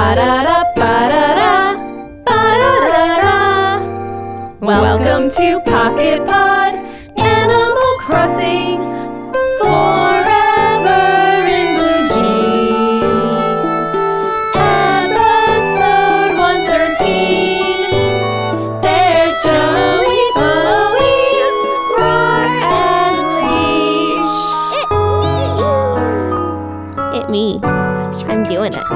Ba-da-da, ba-da-da, ba-da-da-da. Welcome to Pocket Pod, Animal Crossing, Forever in Blue Jeans. Episode 113. There's JoeyBoey, Roar, and Leesh. It me. I'm doing it.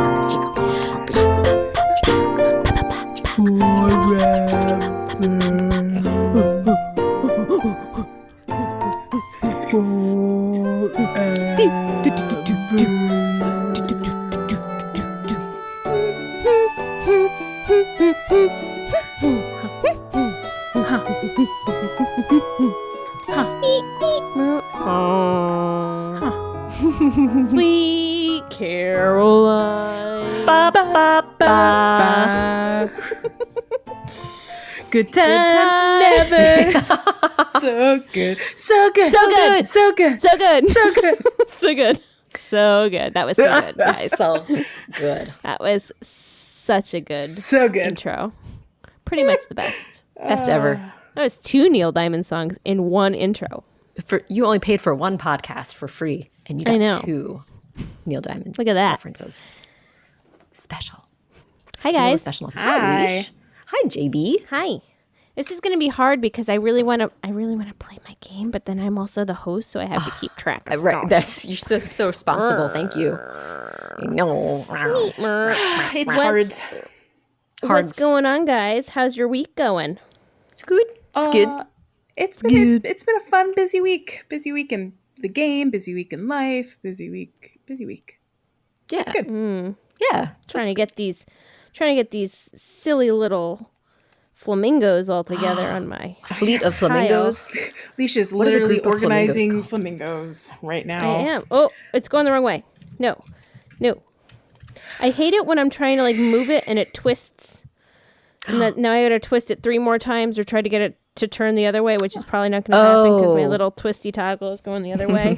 Sweet Caroline. Ba, ba, ba. Good times never. So good. So good. So good. So good. So good. So good. So good. So good. That was so good, guys. So good. That was such a good So good. intro. Pretty much the best. Best ever. That was 2 Neil Diamond songs in one intro. You only paid for one podcast for free, and you I got know. 2 Neil Diamond Look at that. references. Special. Hi, guys. Specialness. Hi. Leesh. Hi, JB. Hi. This is going to be hard because I really want to play my game, but then I'm also the host, so I have to keep track of Right. stuff. That's you're so responsible. Thank you. No. It's What's- hard. What's going on, guys? How's your week going? It's good. It's good. It's been a fun, busy week. Busy week in the game. Busy week in life. Busy week. Yeah. It's good. Yeah. Trying to get these silly little flamingos all together on my Fleet of flamingos. Leesh is What is a literally group of flamingos organizing called? flamingos right now. I am. Oh, it's going the wrong way. No. I hate it when I'm trying to move it and it twists. And now I gotta twist it 3 more times or try to get it to turn the other way, which is probably not gonna happen because my little twisty toggle is going the other way.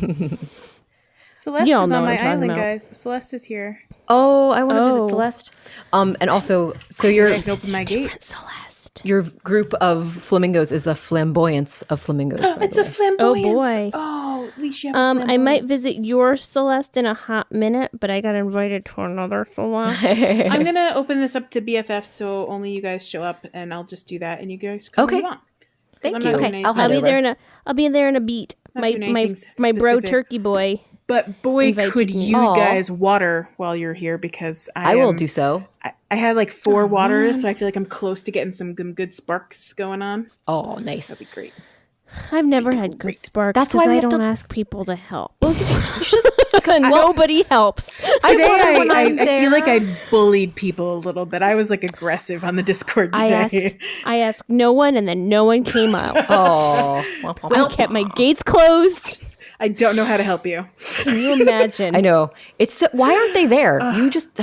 Celeste Y'all is know on what my I'm talking island, about. guys. Celeste is here. Oh, I want to Oh. visit Celeste. And also, so I opened my gate. Different Celeste. your group of flamingos is a flamboyance of flamingos. by It's the a way. flamboyance. Oh, boy. Oh, Leesh, you have a I might flamboyance. visit your Celeste in a hot minute, but I got invited to another Celeste. I'm gonna open this up to BFF, so only you guys show up, and I'll just do that, and you guys come when Okay. you want. 'Cause Thank I'm you. not Okay, doing I'll anything. head over. I'll be there in a beat. Not My doing my anything my bro specific. turkey boy. But boy, Invited could me. you Aw. guys water while you're here, because I will do so. I had like 4 waters, so I feel like I'm close to getting some good sparks going on. Oh, nice. That'd be great. I've never had good sparks. That's That's why why we I have don't to- ask people to help. Nobody helps. Today, I there. feel like I bullied people a little bit. I was like aggressive on the Discord today. I asked no one, and then no one came out. Oh, I kept my gates closed. I don't know how to help you. Can you imagine? I know. It's why aren't they there? You just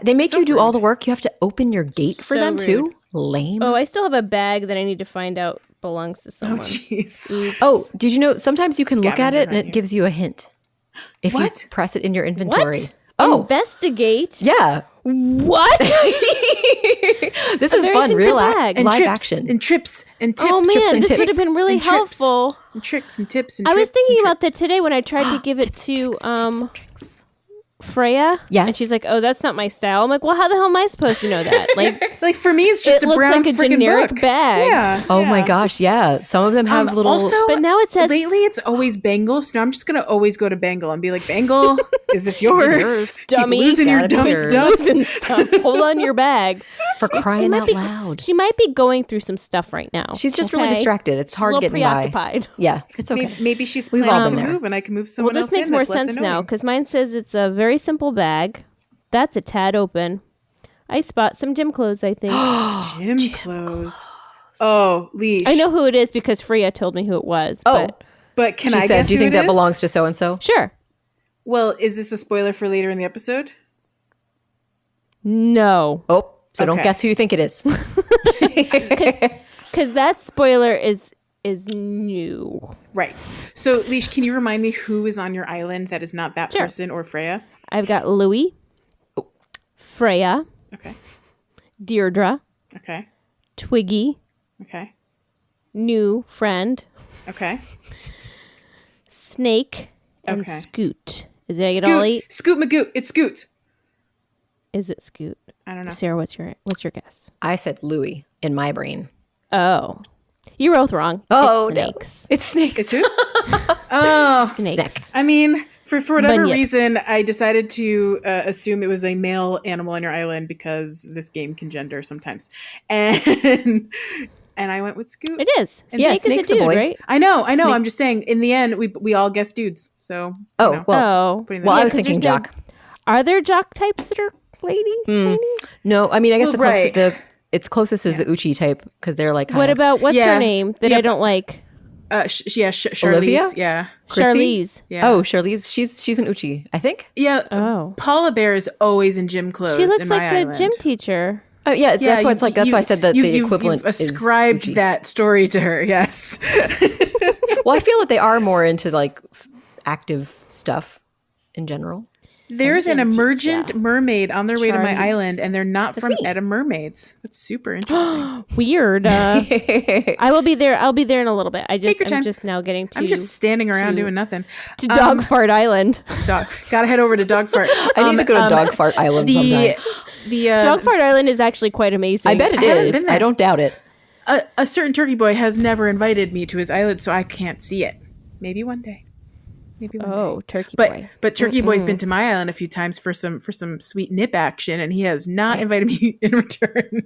they make so you do all rude. the work. You have to open your gate for So them too. rude. Lame. Oh, I still have a bag that I need to find out belongs to someone. Jeez. Oh, did you know sometimes you can look at Scavenger it and hunt it you. gives you a hint if What? you press it in your inventory. What? Oh, Investigate. yeah. What? This is very fun. Real simple bag. And live trips action. and trips and tips. Oh trips man, and this would tips have been really and trips helpful. And tricks and tips and I was trips thinking and about that trips. today when I tried to give it to Freya. Yes. And she's like, "Oh, that's not my style." I'm like, "Well, how the hell am I supposed to know that?" Like, Like for me, it's just it a looks brown like a frickin' generic book. bag. Yeah. Oh my yeah. gosh, yeah. Some of them have little. Also, But now it says lately it's always Bangle, so now I'm just gonna always go to Bangle and be like, Bangle, is this yours? Keep dummy. losing your Gotta be dumb yours. stuff. losing stuff. Hold on your bag. for crying might out be- loud. She might be going through some stuff right now. She's just really okay? distracted. It's She's hard a little getting by. preoccupied. Yeah, it's okay. Maybe she's We've all planning been to there. move, and I can move Well, someone this else makes in more that's less sense now annoying. because mine says it's a very simple bag. That's a tad open. I spot some gym clothes, I think. Gym clothes. Oh, Leesh. I know who it is because Freya told me who it was. Oh. But but can She I said, guess "Do you who think it that is?" belongs to so and so?" sure. Well, is this a spoiler for later in the episode? No. Oh, so don't Okay. guess who you think it is. Because that spoiler is new. Right. So, Leesh, can you remind me who is on your island that is not that Sure. person or Freya? I've got Louis, Freya, Okay. Deirdre, Okay. Twiggy, Okay. new friend, Okay. Snake, and Okay. Scoot. Did I get all 8? Scoot Magoot. It's Scoot. Is it Scoot? I don't know. Sarah, what's your guess? I said Louie in my brain. Oh. You're both wrong. Oh, it's no. snakes. It's snakes. It's who? Oh. Snakes. I mean, for whatever Bunyip. reason, I decided to assume it was a male animal on your island because this game can gender sometimes. And I went with Scoot. It is. Yeah, Snake Snake's is a a dude, boy. right? I know. Snake. I'm just saying, in the end, we all guessed dudes. So, Oh, you know, well. putting Well, that I was Yeah, 'cause thinking there's no- jock. Are there jock types that are lady? No, I mean, I guess Well, the closest, right. it's closest is the Uchi type because they're like kind What of about, what's Yeah. her name that Yeah, I don't like? Charlize. Olivia? Yeah. Chrissy? Charlize. Yeah. Oh, Charlize. She's an Uchi, I think. Yeah. Oh. Paula Bear is always in gym clothes. She looks in my like a island. gym teacher. Oh, yeah, that's why it's like. That's why I said that the equivalent you've ascribed is Uchi. that story to her. Yes. Well, I feel that they are more into like active stuff in general. There's an gym emergent teacher. mermaid on their way to my Charlize. island, and they're not from me. Edda Mermaids. That's super interesting. Weird. I will be there. I'll be there in a little bit. your time. I'm just now getting to I'm just standing around to- doing nothing. to Dog Fart Island. Gotta head over to Dog Fart. I need to go to Dog Fart Island sometime. The Dog Fart Island is actually quite amazing. I bet it I haven't is. been there. I don't doubt it. a certain turkey boy has never invited me to his island, so I can't see it. Maybe one day. Maybe one day. Oh, Turkey But Boy. but Turkey Boy's been to my island a few times for some sweet nip action, and he has not invited me in return.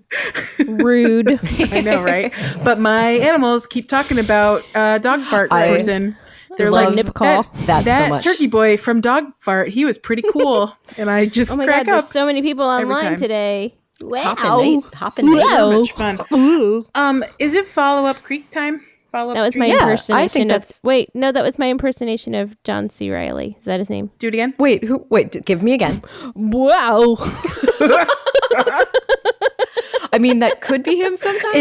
Rude. I know, right? But my animals keep talking about Dog Fart I person. They're love like nip call. that so much. Turkey Boy from Dog Fart. He was pretty cool, and I just Oh my crack God, up. there's so many people online time. today. Wow. Hopping night. So much fun. Is it Follow Up Creek time? Follow That Up was my Street? Yeah, I impersonation think of. that's- Wait, no, that was my impersonation of John C. Riley. Is that his name? Do it again. Wait, give me again. Wow. I mean, that could be him sometimes.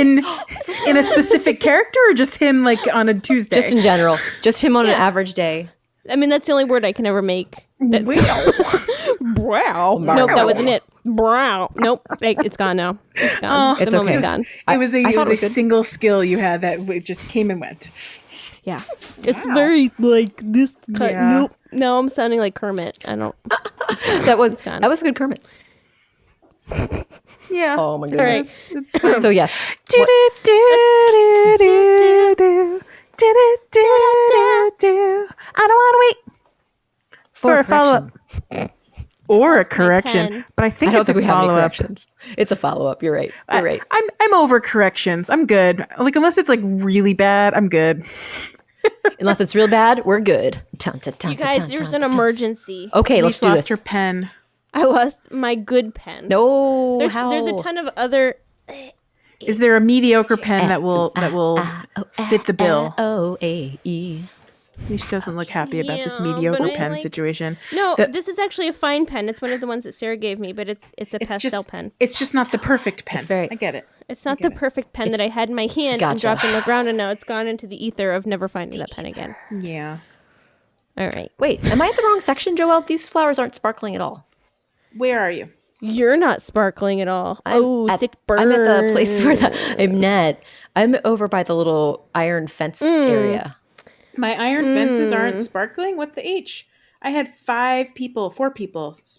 In a specific character, or just him like on a Tuesday? Just in general. Just him on an Yeah. average day. I mean, that's the only word I can ever make. That's brow. Brow. Nope, that wasn't it. Brow. Nope, it's gone now. It's gone. It's the moment's okay. gone. It was a I thought it was good. single skill you had that just came and went. Yeah, it's very like this. Yeah. Nope. No, I'm sounding like Kermit. I don't. That was gone. a good Kermit. Yeah. Oh my All right. goodness. It's fun. So yes. I don't want to wait for a follow up or a correction, pen. but I think I don't it's think a we have any follow up. corrections. It's a follow up. You're right. You're right. I'm over corrections. I'm good. Like unless it's like really bad, I'm good. Unless it's real bad, we're good. Dun, dun, dun, You guys, dun, there's dun, an dun. emergency. Okay, let's Leesh do lost this. her pen. I lost my good pen. No, there's how? a ton of other. Is there a mediocre pen that will fit the bill? O-A-E. Leesh doesn't look happy about this Yeah, mediocre but I pen like- situation. No, The- this is actually a fine pen. It's one of the ones that Sarah gave me, but it's a It's pastel just pen. It's just not the perfect pen. very- I get it. It's not the perfect pen that I had in my hand and Gotcha. dropped on the ground, and now it's gone into the ether of never finding that pen again. Yeah. All right. Wait, am I at the wrong section, Joelle? These flowers aren't sparkling at all. Where are you? You're not sparkling at all. Sick burn. I'm at the place where I'm not. I'm over by the little iron fence area. My iron fences aren't sparkling? What the H? I had 4 people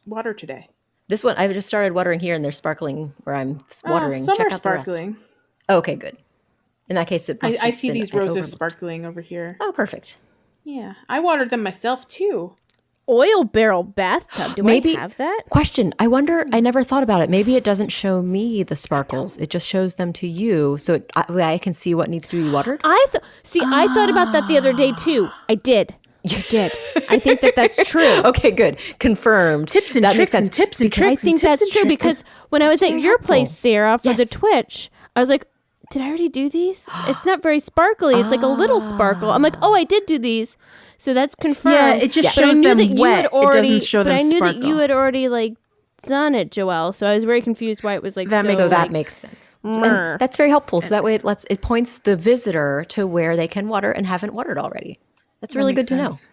water today. This one, I've just started watering here, and they're sparkling where I'm watering. Some Check are out the rest. sparkling. Oh, okay, good. In that case, it must I just see been these an roses overload. sparkling over here. Oh, perfect. Yeah. I watered them myself too. Oil barrel bathtub. Do Maybe- I have that? Question. I wonder, I never thought about it. Maybe it doesn't show me the sparkles. It just shows them to you. So I can see what needs to be watered. I thought about that the other day too. I did. I did. I think that's true. Okay, good. Confirmed. Tips and That tricks makes sense. and tips and I tricks. think and tips that's and true tricks. because when I was at very your helpful. place, Sarah, for the Yes. Twitch, I was like, did I already do these? It's not very sparkly. It's like a little sparkle. I'm like, oh, I did do these. So that's confirmed. Yeah, it just But I shows knew them that you wet. had It already, doesn't show but them I knew that sparkle. you had already like done it, Joelle. So I was very confused why it was like That so makes So sense. that makes sense. Meh. And that's very helpful. So that way it points the visitor to where they can water and haven't watered already. That's really good makes to know. sense.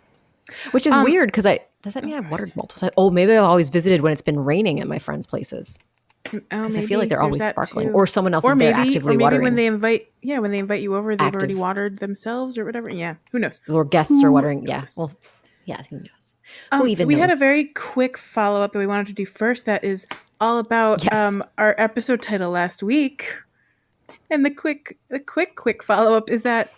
Which is weird because Does that mean I've watered multiple times? Oh, maybe I've always visited when it's been raining at my friends' places. Because I feel like they're always sparkling. Or someone else is there actively watering. When they invite you over, they've already watered themselves or whatever. Yeah, who knows? Or guests are watering. Yeah, well, yeah, who knows? So we had a very quick follow-up that we wanted to do first that is all about our episode title last week. And the quick follow-up is that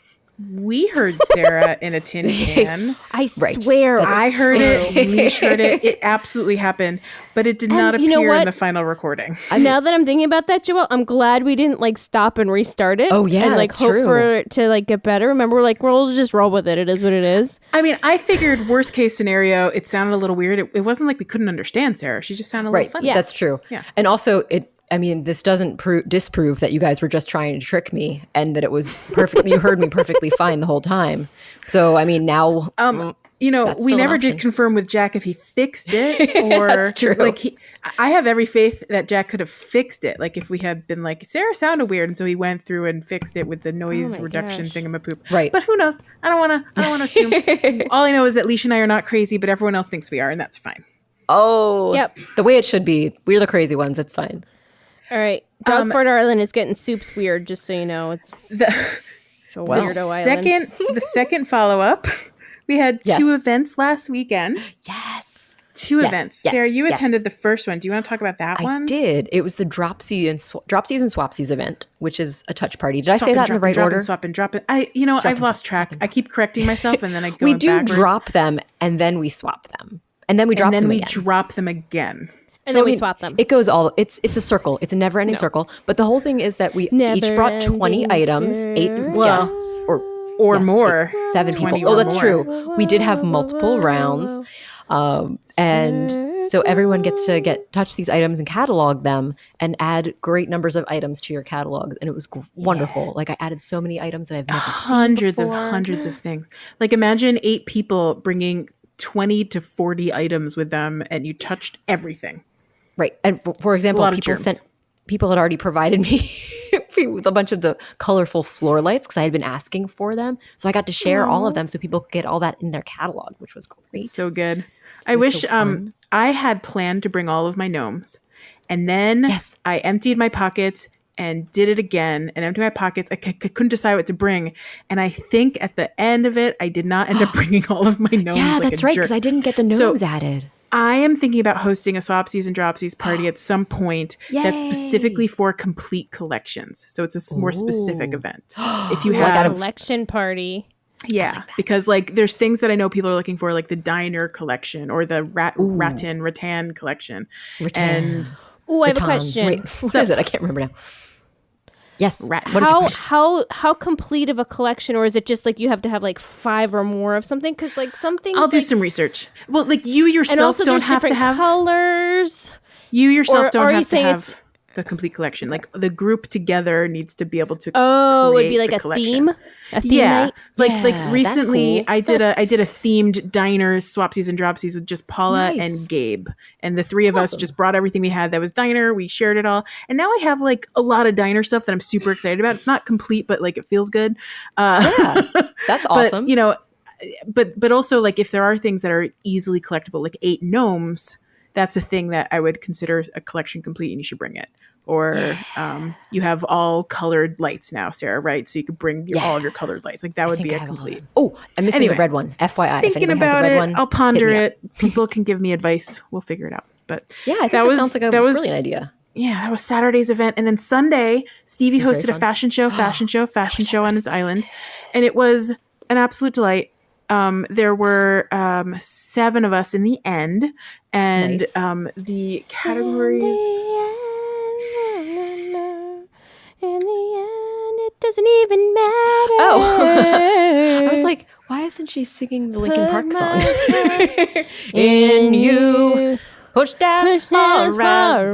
we heard Sarah in a tin can. I swear. I heard it. Leesh heard it. It absolutely happened. But it did not appear in the final recording. Now that I'm thinking about that, Joelle, I'm glad we didn't like stop and restart it. Oh, yeah, and like that's hope true. for it to like get better. Remember, we're like, we'll just roll with it. It is what it is. I mean, I figured worst case scenario, it sounded a little weird. It wasn't like we couldn't understand Sarah. She just sounded a little funny. Yeah, that's true. Yeah. And also, this doesn't disprove that you guys were just trying to trick me and that it was perfectly, you heard me perfectly fine the whole time. So, I mean, now, we never did confirm with Jack if he fixed it or That's true. like I have every faith that Jack could have fixed it. Like if we had been like, Sarah sounded weird. And so he went through and fixed it with the noise reduction thingamapoop. Right. But who knows? I don't want to assume. All I know is that Leesh and I are not crazy, but everyone else thinks we are. And that's fine. Oh, Yep. The way it should be. We're the crazy ones. It's fine. All right. Dogford Island is getting soups weird, just so you know. It's a weirdo island. The second follow-up, we had two events last weekend. Yes. Two events. Yes, Sarah, you yes. attended the first one. Do you want to talk about that one? I did. It was the Dropsies and Swapsies event, which is a touch party. Did I say that in the right order? Swap and drop it. I've lost track. I keep correcting myself and then I go We do backwards. drop them and then we swap them. And then we drop them again. Drop them again. And then we swap them. It goes it's a circle. It's a never-ending circle. But the whole thing is that we each brought 20 items, 8 guests, or more. 7 people. Oh, that's more. true. We did have multiple rounds. And so everyone gets to touch these items and catalog them and add great numbers of items to your catalog. And it was wonderful. Like I added so many items that I've never seen before. Hundreds of things. Like imagine 8 people bringing 20 to 40 items with them and you touched everything. Right. And for example, people had already provided me with a bunch of the colorful floor lights because I had been asking for them. So I got to share all of them so people could get all that in their catalog, which was great. So good. I wish I had planned to bring all of my gnomes. And then I emptied my pockets and did it again and emptied my pockets. I couldn't decide what to bring. And I think at the end of it, I did not end up bringing all of my gnomes. Yeah, that's right, because I didn't get the gnomes added. I am thinking about hosting a Swapsies and Dropsies party at some point that's specifically for complete collections. So it's a more specific event. If you have a collection party. Yeah, because like there's things that I know people are looking for, like the diner collection or the rattan collection. And I have a question. Wait, what is it? I can't remember now. Yes. How complete of a collection, or is it just like you have to have like 5 or more of something? Because like some things I'll do some research. Well, like you yourself don't have to have colors. You yourself don't have to have the complete collection. Like the group together needs to be able to. Oh, create it'd be like a collection. theme. A theme night? Like recently, cool. I did a themed diners, Swapsies and Dropsies with just Paula and Gabe, and the 3 of us just brought everything we had that was diner. We shared it all, and now I have like a lot of diner stuff that I'm super excited about. It's not complete, but like it feels good. That's awesome. But but also like if there are things that are easily collectible, like 8 gnomes, that's a thing that I would consider a collection complete, and you should bring it. Or you have all colored lights now, Sarah, right? So you could bring all of your colored lights. Like that would be a complete. Oh, I'm missing the red one. FYI, thinking about it, I'll ponder it. People can give me advice. We'll figure it out. But yeah, I think that sounds like a brilliant idea. Yeah, that was Saturday's event, and then Sunday, Stevie hosted a fashion show on his island, and it was an absolute delight. There were 7 of us in the end, and the categories. In the end, it doesn't even matter. Oh, I was like, why isn't she singing the Linkin Park song? In you, pushed as far as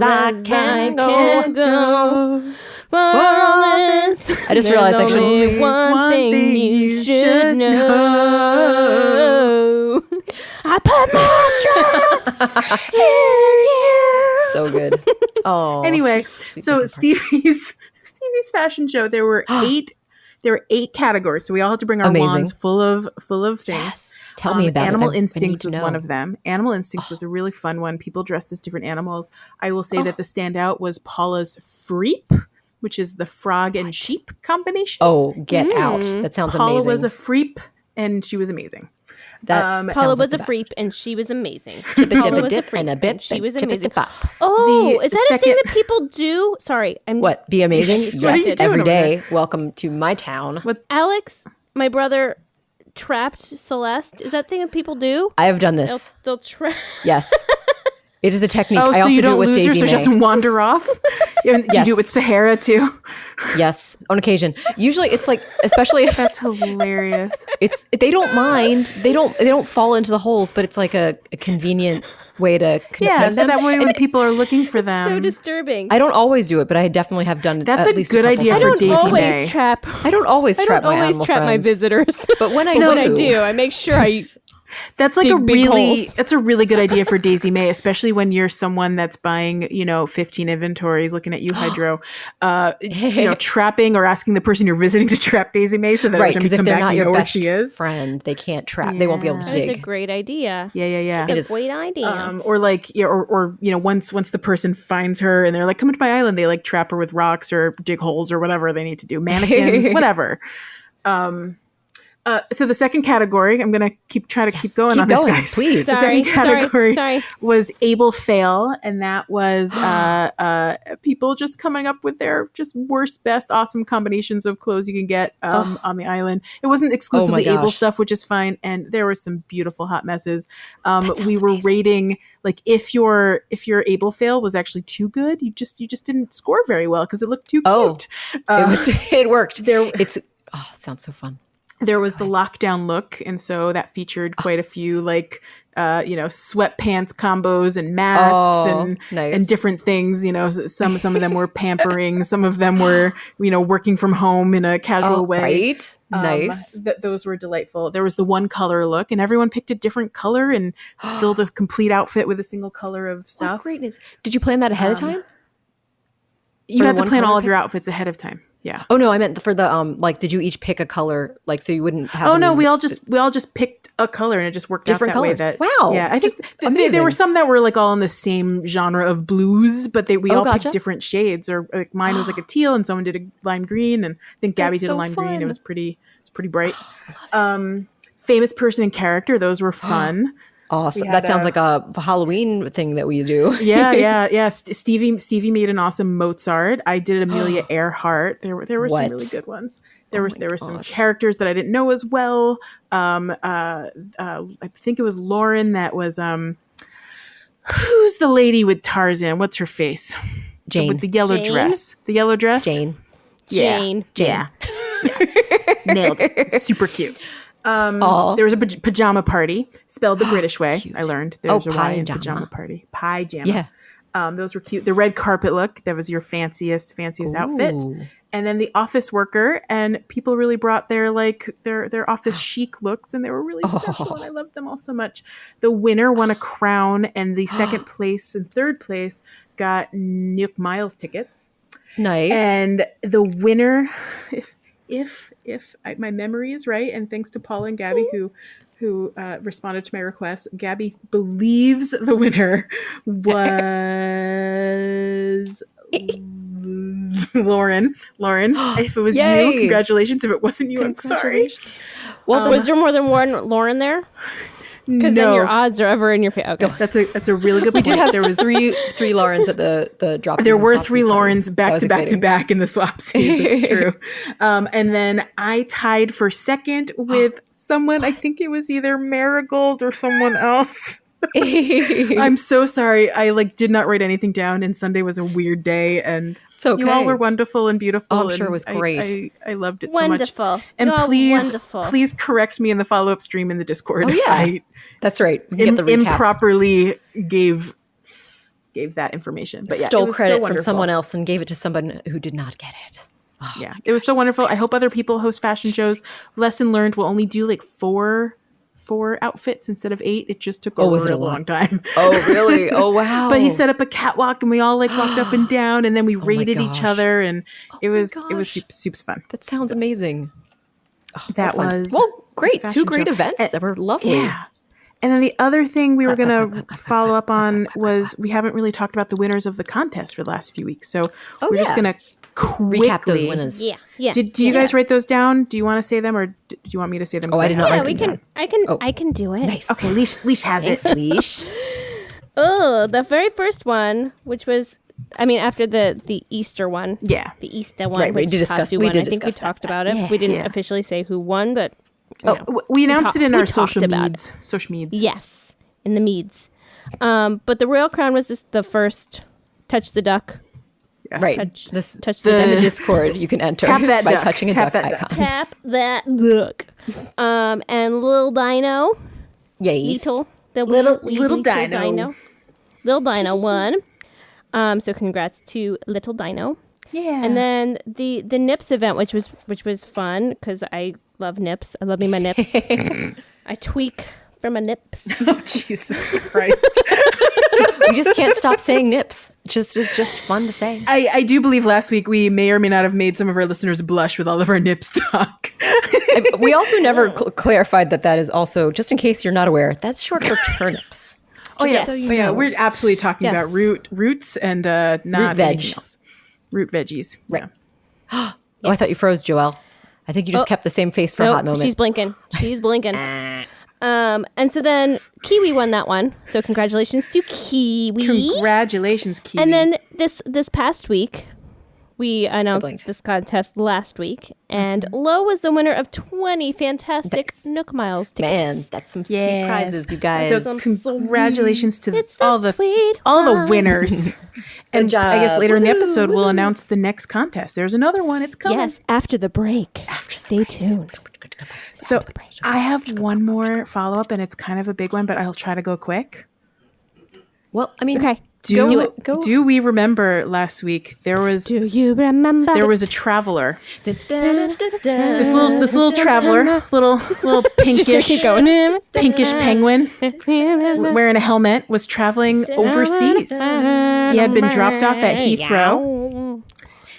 I can go. I just realized actually one thing you should know. I put my trust in you. So good. Oh. Anyway, so Stevie's fashion show, there were 8 there are 8 categories, so we all have to bring our Amazing. wands full of things. Yes. Tell me about Animal it. I Instincts need to was one know. of them. Animal Instincts was a really fun one. People dressed as different animals. I will say that the standout was Paula's freep, which is the frog and sheep combination. Oh, get out. That sounds Paula amazing. was a freep, and she was amazing. That Paula sounds like was the a best. freep, and she was amazing. Chip a Paula dip a was a dip freep, and a and bip. she was chip a amazing. dip bop. Oh, The is that a thing second- that people do? Sorry, I'm What? just Be amazing? What are you Yes. doing Every over there? day. Welcome to my town. Alex, my brother, trapped Celeste. Is that a thing that people do? I have done this. They'll trap. Yes. It is a technique. Oh, I so also you do it don't with lose her, Daisy so she May. doesn't wander off? You do Yes. it with Sahara too? Yes, on occasion. Usually, it's like, especially if That's hilarious. it's they don't mind. They don't fall into the holes, but it's like a convenient way to contain Yeah, so them. that way when people are looking for them. So disturbing. I don't always do it, but I definitely have done. That's at a least good a couple idea I for times. don't Daisy always May. trap. I don't always I trap don't my always animal trap my friends. visitors. But when I When I do, do, I make sure I. That's like Dig a big really holes. that's a really good idea for Daisy May, especially when you're someone that's buying, 15 inventories, looking at you, Hydro, trapping or asking the person you're visiting to trap Daisy May so that right? every time Because you if come they're back, not you your know where best she is. friend, they can't trap. They won't be able to That is a dig. great idea. Yeah. It It's is. a great idea. Or once the person finds her and they're like, come to my island, they like trap her with rocks or dig holes or whatever they need to do, mannequins, whatever. So the second category, I'm gonna keep going Keep on this, going, guys. please. The Sorry, second category sorry. was able fail, and that was people just coming up with their just worst, best, awesome combinations of clothes you can get on the island. It wasn't exclusively able gosh. stuff, which is fine, and there were some beautiful hot messes. sounds We were amazing. rating like if your able fail was actually too good, you just didn't score very well because it looked too Oh. cute. It worked. It sounds so fun. There was the lockdown look, and so that featured quite a few sweatpants combos and masks Oh, nice. and different things. Some of them were pampering, some of them were working from home in a casual way. Right? Nice. Those were delightful. There was the one color look, and everyone picked a different color and filled a complete outfit with a single color of stuff. What greatness. Did you plan that ahead of time? You For had the to one plan color all of your pick? outfits ahead of time. Yeah. Oh no, I meant for the did you each pick a color so you wouldn't have? Oh no, any- we all just picked a color and it just worked Different out that way. colors. That Wow. yeah, I just there Amazing. were some that were like all in the same genre of blues, but we all gotcha. picked different shades. Or like mine was like a teal, and someone did a lime green, and I think Gabby That's did a so lime green. It fun. was pretty bright. Famous person and character, those were fun. Awesome. We had That sounds like a Halloween thing that we do. Yeah. Stevie made an awesome Mozart. I did Amelia Earhart. There were some What? really good ones. There were some gosh. characters that I didn't know as well. I think it was Lauren. That was who's the lady with Tarzan? What's her face? Jane. With the yellow Jane? dress. The yellow dress. Jane. Yeah. Jane. Yeah. Nailed it. Super cute. Aw. There was a pajama party, spelled the British way. Cute. I learned there's a Y in pajama. pajama party. Pajama. Yeah. Those were cute. The red carpet look, that was your fanciest outfit. Ooh. And then the office worker, and people really brought their office chic looks, and they were really special, and I loved them all so much. The winner won a crown, and the second place and third place got Nook Miles tickets. Nice. And the winner, if my memory is right, and thanks to Paul and Gabby who responded to my request, Gabby believes the winner was Lauren. If it was you, Yay. congratulations. If it wasn't you, I'm sorry. Well, Was there more than one Lauren there? Because then your odds are ever in your favor. Okay. That's a really good point. we did have there was three Laurens at the drop. There season were swap 3 season party. Laurens That back was to back to exciting. back in the swap season. It's true. And then I tied for second with someone. I think it was either Marigold or someone else. I'm so sorry. I did not write anything down, and Sunday was a weird day, and It's okay. you all were wonderful and beautiful. Oh, I'm sure and it was great. I loved it so much. Wonderful. And You're all wonderful. please correct me in the follow-up stream in the Discord if yeah. I That's right. We can get the recap. improperly gave that information. But yeah, it Stole was so credit from wonderful. someone else and gave it to someone who did not get it. Yeah, it was so wonderful. I hope other people host fashion shows. Lesson learned, we'll only do 4 4 outfits instead of 8. It just took was a it a real lot? long time. Oh, really? Oh, wow. But he set up a catwalk and we all like walked up and down and then we rated each gosh. other and it was gosh. super fun. That sounds amazing. That Fun. was well, great. 2 fashion great show. events that were lovely. Yeah. And then the other thing we were Clap, going clap, to follow up on was we haven't really talked about the winners of the contest for the last few weeks. So we're just going to quickly recap those winners. Yeah. Yeah. Did you guys write those down? Do you want to say them or do you want me to say them? Oh, I did not Yeah, write we them can. down. I can do it. Nice. Okay, Leesh has it. Leash. Oh, the very first one, which was, I mean, after the Easter one. Yeah. The Easter one. Right, we which did discuss- Kazu we won. did I think we discuss that. talked about it. Yeah. We didn't Yeah. officially say who won, but We announced it in we our talked social about meds. Social meds. yes, in the meads. But the Royal Crown was the first touch the duck. Yes. Right. Touch This, touch in the the Discord, you can enter Tap that by duck. touching a Tap duck that duck. icon. tap that duck. And Little Dino. Yes. Little Dino. Little Dino won. So congrats to Little Dino. Yeah. And then the Nips event, which was fun because I love nips. I love me my nips. I tweak for my nips. Oh, Jesus Christ. We just can't stop saying nips. It's just fun to say. I do believe last week we may or may not have made some of our listeners blush with all of our nips talk. We also never clarified that is also, just in case you're not aware, that's short for turnips. Oh yeah, so you yeah. know. We're absolutely talking Yes. about roots and not veg. anything else. Root veggies. Right. Yeah. Oh, I thought you froze, Joelle. I think you just kept the same face for a hot moment. She's blinking. She's blinking. And so then Kiwi won that one. So congratulations to Kiwi. Congratulations, Kiwi. And then this past week, we announced blinked. this contest last week, and Lo was the winner of 20 fantastic Nook Miles tickets. Man, that's some sweet Yes. prizes, you guys. So congratulations to It's the all the sweet winners. And job. I guess later in the Woohoo, episode we'll announce the next contest. There's another one. It's coming. Yes, after the break. Stay tuned. So I have one more follow up, and it's kind of a big one, but I'll try to go quick. Well, I mean, Okay. Do we remember last week there was Do you remember? there was a traveler, this this little traveler, little pinkish penguin wearing a helmet was traveling overseas. He had been dropped off at Heathrow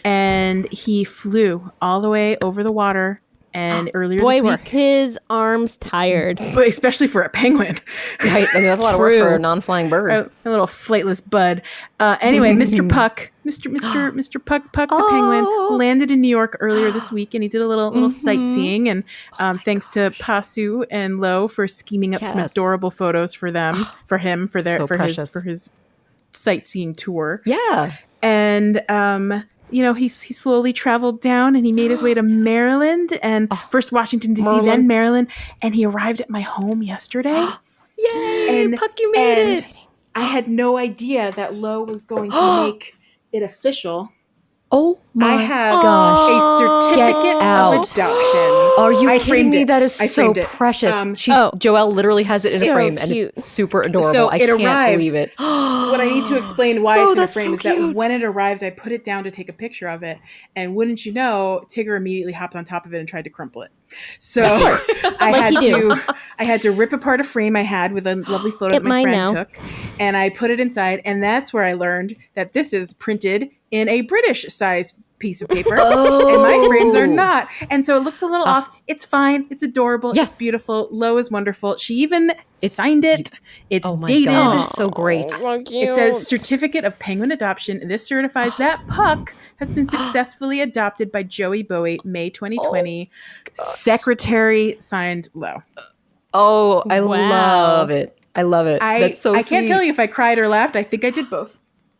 and he flew all the way over the water. And earlier Boy, this were week, his arms tired. but especially for a penguin, Right, I mean, that's a lot of work True. for a non-flying bird. a little flightless bud. Anyway, Mr. Puck, Mr. Puck the penguin landed in New York earlier this week, and he did a little sightseeing. And thanks to Pasu and Lo for scheming up some Yes. adorable photos for them, for him, for So precious. his sightseeing tour. Yeah. And he slowly traveled down and he made his way to Maryland and first Washington D.C., then Maryland, and he arrived at my home yesterday. Yay, And- Puck, you made and it. I had no idea that Lo was going to make it official. Oh my I have gosh. a certificate Get of out. adoption. Are you I kidding framed me? it. That is I so framed it. precious. Oh. Joelle literally has it in a So frame, and cute. it's super adorable. So I it can't arrived. believe it. What I need to explain why it's in a that's frame so is that cute. when it arrives, I put it down to take a picture of it. And wouldn't you know, Tigger immediately hopped on top of it and tried to crumple it. So I had to rip apart a frame I had with a lovely photo that my mine friend now. took. And I put it inside. And that's where I learned that this is printed in a British size piece of paper and my frames are not, and so it looks a little off. It's fine, it's adorable, Yes. it's beautiful. Lo is wonderful. She even signed it. It's Oh my dated. gosh, so great. It says certificate of penguin adoption. This certifies that Puck has been successfully adopted by JoeyBoey, May 2020. Secretary signed Lo. Oh, I Wow. love it. I love it. That's so I sweet. can't tell you if I cried or laughed. I think I did both.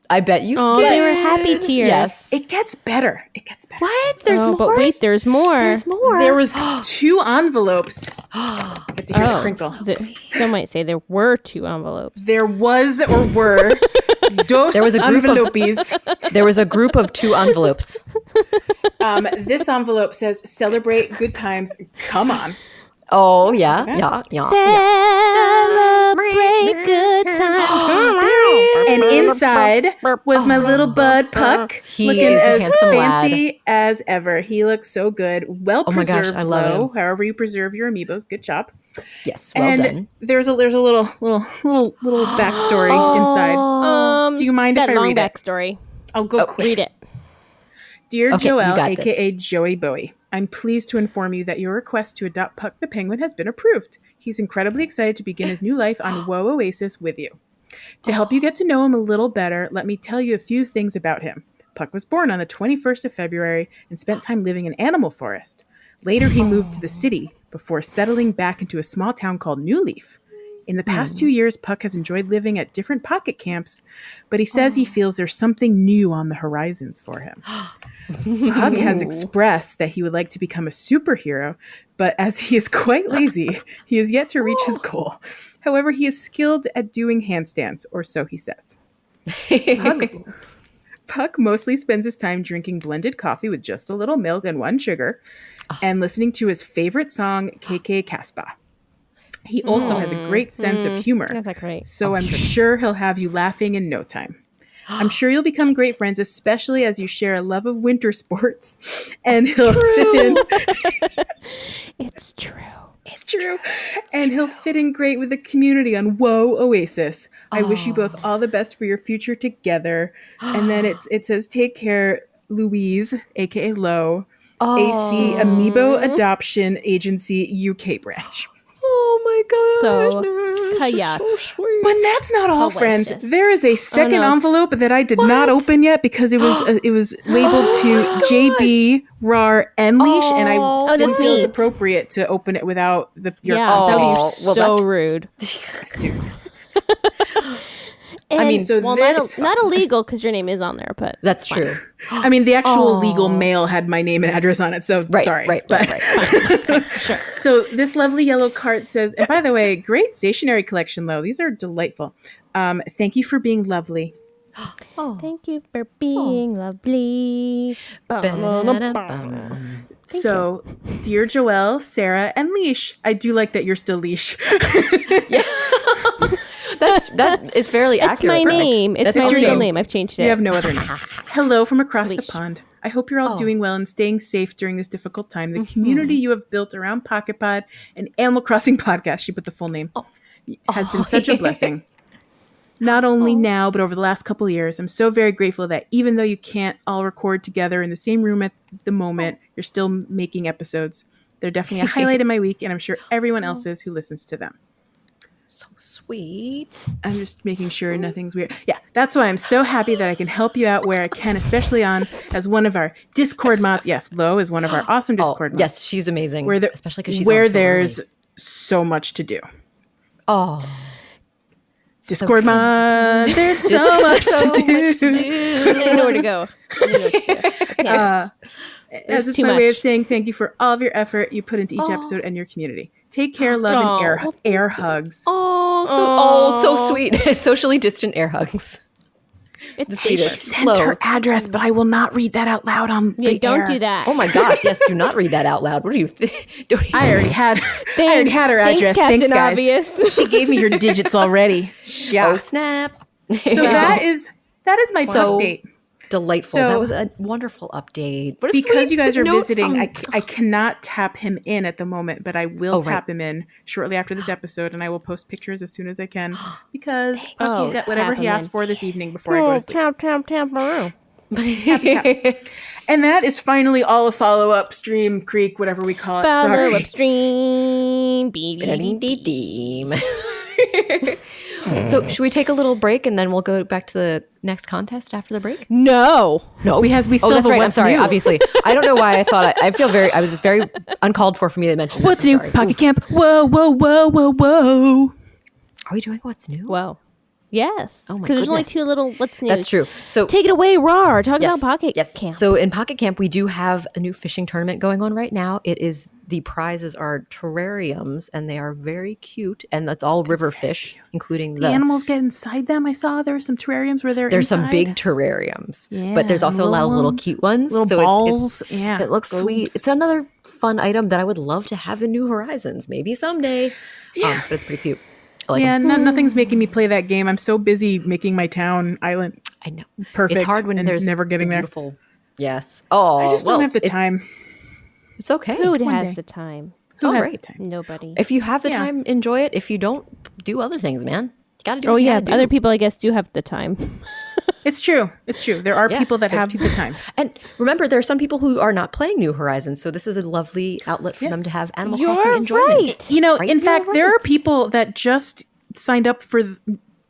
I bet you Oh, did. they were happy tears. Yes. It gets better. It gets better. What? There's Oh, more? but wait, there's more. There's more. There was 2 envelopes. Get to hear the crinkle. Some might say there were 2 envelopes. There was or were dos There was a group of- envelopes. There was a group of 2 envelopes. This envelope says "Celebrate good times." Come on. Oh, yeah. Celebrate good times. And inside was my little bud Puck, He looking is a as handsome fancy as ever. He looks so good. Well Oh my gosh, preserved, I love Lo. him. However you preserve your amiibos, good job. Yes, well and done. there's a little backstory inside. Do you mind if that I long read it? backstory? I'll go quick. Read it. Dear Okay, you Joelle, got aka JoeyBoey, I'm pleased to inform you that your request to adopt Puck the penguin has been approved. He's incredibly excited to begin his new life on Woe Oasis with you. To help you get to know him a little better, let me tell you a few things about him. Puck was born on the 21st of February and spent time living in Animal Forest. Later, he moved to the city before settling back into a small town called New Leaf. In the past 2 years, Puck has enjoyed living at different pocket camps, but he says he feels there's something new on the horizons for him. Puck has expressed that he would like to become a superhero, but as he is quite lazy, he has yet to reach his goal. However, he is skilled at doing handstands, or so he says. Puck mostly spends his time drinking blended coffee with just a little milk and 1 sugar and listening to his favorite song, KK Kaspa. He also has a great sense of humor, That's not great. so I'm sure he'll have you laughing in no time. I'm sure you'll become great friends, especially as you share a love of winter sports, and he'll fit in. It's true. It's true. And he'll fit in great with the community on Woe Oasis. I wish you both all the best for your future together. And then it says, take care, Louise, aka Lo, AC Amiibo Adoption Agency UK branch. Oh my gosh. So, kayak. But that's not all, friends. Delicious. There is a second envelope that I did not open yet because it was labeled to JB, RAR, and Leesh, and I didn't that's feel it was neat. appropriate to open it without your Yeah, that would be well, so that's- rude. And, I mean, so well, this- not illegal because your name is on there, but That's true. I mean, the actual legal mail had my name and address on it, so sorry. Right. sure. So this lovely yellow card says, and by the way, great stationery collection, Lo. These are delightful. Thank you for being lovely. Thank you for being lovely. So, dear Joelle, Sarah, and Leesh, I do like that you're still Leesh. That is fairly It's accurate. my Perfect. name. It's That's my your legal name. name. I've changed it. You have no other name. Hello from across Leesh. the pond. I hope you're all doing well and staying safe during this difficult time. The community you have built around Pocket Pod and Animal Crossing Podcast, she put the full name, has been such a blessing. Not only now, but over the last couple of years, I'm so very grateful that even though you can't all record together in the same room at the moment, you're still making episodes. They're definitely a highlight of my week, and I'm sure everyone else is who listens to them. So sweet. I'm just making sure nothing's weird. Yeah, that's why I'm so happy that I can help you out where I can, especially as one of our Discord mods. Yes, Lo is one of our awesome Discord mods. Yes, she's amazing. Especially because she's where on so there's early. so much to do. Oh, Discord mod, there's so much to do. I don't know where to go. I don't know what to do. Okay. As it's too my way of much. saying thank you for all of your effort you put into each episode and your community. Take care, love, and air hugs. so sweet. Socially distant air hugs. It's She safer. sent her address, but I will not read that out loud on Yeah, the don't air. do that. Oh my gosh! Yes, do not read that out loud. What do you think? I already had her address. Captain Thanks, guys. Obvious. She gave me her digits already. Oh snap! So that is my So update. Delightful. So- That was a wonderful update. What a Because sweet you guys are note visiting, from- I cannot tap him in at the moment, but I will right. tap him in shortly after this episode, and I will post pictures as soon as I can because Puck Oh, will get whatever tap he him asked in. for this evening before I go to sleep. Tap my room. And that is finally all a follow-up stream creek, whatever we call it. Follow Sorry. upstream. Deem. So should we take a little break and then we'll go back to the next contest after the break? No. No, We still oh, have that's a right. I'm what's sorry. new. Obviously, I don't know why I thought I was very uncalled for me to mention. that. What's I'm new? sorry. Pocket Camp. Whoa, whoa, whoa, whoa, whoa. Are we doing what's new? Whoa. Yes. Oh my Because there's only goodness. two little what's new. That's true. So Take it away, Rar. Talk yes, about Pocket yes. Camp. So in Pocket Camp, we do have a new fishing tournament going on right now. The prizes are terrariums, and they are very cute, and that's all river fish, including The animals get inside them. I saw there were some terrariums where There's some inside. big terrariums, Yeah, but there's also a lot of little ones, cute ones. little so balls. Yeah, it looks sweet. globes. It's another fun item that I would love to have in New Horizons, maybe someday. Yeah. But it's pretty cute. I like Yeah, them. nothing's making me play that game. I'm so busy making my town island I know. perfect. It's hard when and there's never getting the there. beautiful. Yes. Oh, I just don't have the time. It's okay. Who One has day. the time? Who has right. the time? Nobody. If you have the Yeah. time, enjoy it. If you don't, do other things, man. You gotta do. Oh what you yeah, gotta do. other people I guess do have the time. It's true. It's true. There are Yeah, people that there's have people- the time. And remember, there are some people who are not playing New Horizons, so this is a lovely outlet for them Yes. to have Animal You're Crossing enjoyment. right. You know, Right? in You're fact, there are right. people that just signed up for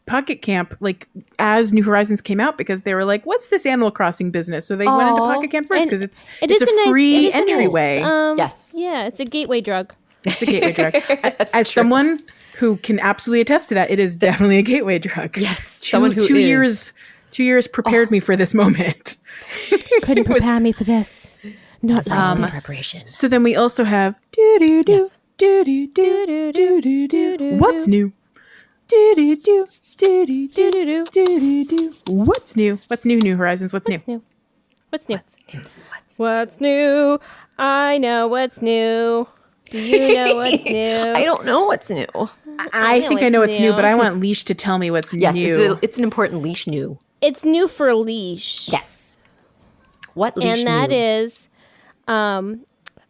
Pocket Camp like as New Horizons came out because they were like, "What's this Animal Crossing business?" So they went into Aw. Pocket Camp first And because it's it it's is a nice- free it is a entryway. nice, Yes. Yeah, it's a gateway drug. It's a gateway drug. That's As true. someone who can absolutely attest to that, it is definitely a gateway drug. Yes, someone who two is. years. 2 years prepared me for this moment. Couldn't prepare me for this. Not like this. Preparation. So then we also have do do do Yes. do do do do do do. What's new? Do do do do do do do do. What's new? What's new? New Horizons. What's new? What's new? What's new? What's new? I know what's new. Do you know what's new? I don't know what's new. I know think I what's know what's new, new. but I want Leesh to tell me what's Yes, new. it's an important leash new. It's new for Leesh. Yes. What leash And that new? is,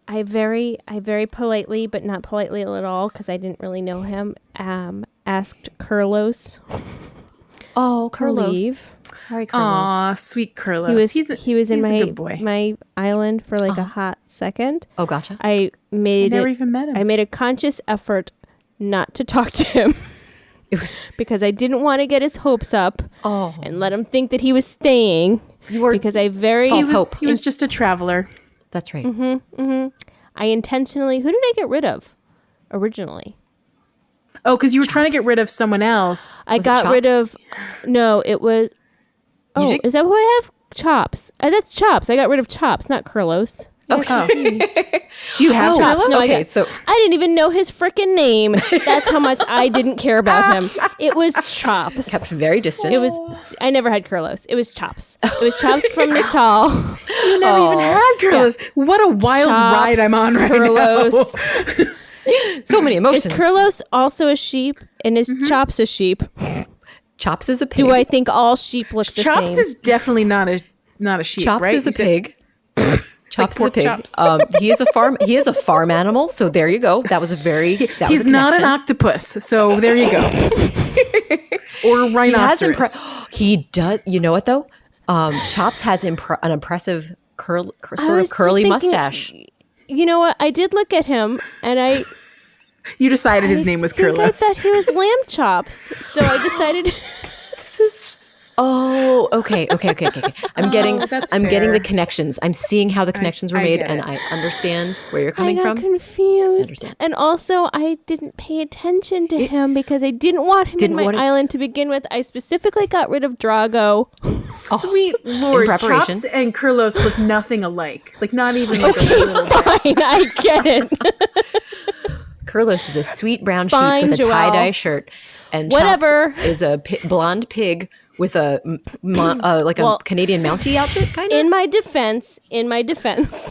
I very politely, but not politely at all, because I didn't really know him, asked Kurlos Oh, to Carlos. leave. Sorry, Carlos. Aw, sweet Curlos. He was in he's a my good boy. my island for like a hot second. Oh, gotcha. I I made never it. even met him. I made a conscious effort not to talk to him It was. because I didn't want to get his hopes up Oh, and let him think that he was staying. you were. Because I very False hope. He was just a traveler. That's right. I intentionally. Who did I get rid of originally? Oh, because you were trying to get rid of someone else. I Was it got rid Chops? of. No, it was. Oh, did- is that who I have? Chops. That's Chops. I got rid of Chops, not Kurlos. Oh. Do you have Chops. Curlos? No, I okay, got, so I didn't even know his freaking name. That's how much I didn't care about him. It was Chops. kept very distant. It was. I never had Kurlos. It was Chops. It was Chops from Natal. You never even had Curlos. What a wild Chops, ride I'm on right Kurlos. so many Is emotions. Kurlos also a sheep? And is Chops a sheep? Chops is a pig. Do I think all sheep look the Chops same? is definitely not a sheep, Chops right? is a You said- pig. Chops is a pork pig. chops. He is a farm. He is a farm animal. So there you go. That was a very. That He's was a not an connection. octopus, so there you go. Or He has rhinoceros. He does. You know what though? Chops has an impressive sort was of just curly thinking- mustache. You know what? I did look at him, and I You decided his name was think I Curlos. thought he was lamb chops. So I decided. This is. Oh, okay. I'm getting that's getting fair. the connections. I'm seeing how the connections were I made, get and it. I understand where you're I coming got from. confused, understand. and also I didn't pay attention to him because I didn't want him in Didn't my want it- island to begin with. I specifically got rid of Drago. Sweet Lord, preparation. Chops and Curlos look nothing alike. Like not even like a little bit. Fine, I get it. Curlos is a sweet brown Fine, sheep with a Joelle. tie-dye shirt, and Whatever. Chops is a blonde pig with a Well, a Canadian Mountie outfit, kind of. In my defense,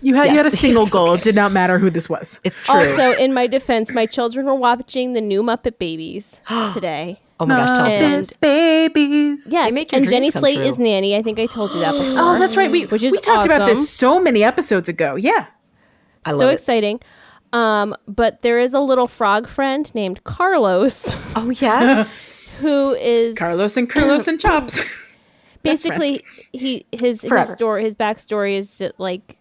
You had a Yes. single goal. It did not matter who this was. It's true. also in my defense, my children were watching the new Muppet Babies today. oh my gosh, tell us about and- it. Babies. Yes, make your and dreams Jenny come Slate true. is Nanny. I think I told you that before. Oh, that's right. We Which is talked about awesome. this so many episodes ago. Yeah. I So love it. exciting. But there is a little frog friend named Carlos Oh yes. who is Carlos and Curlos and Chops. basically friends. his Forever. story, his backstory is that, like,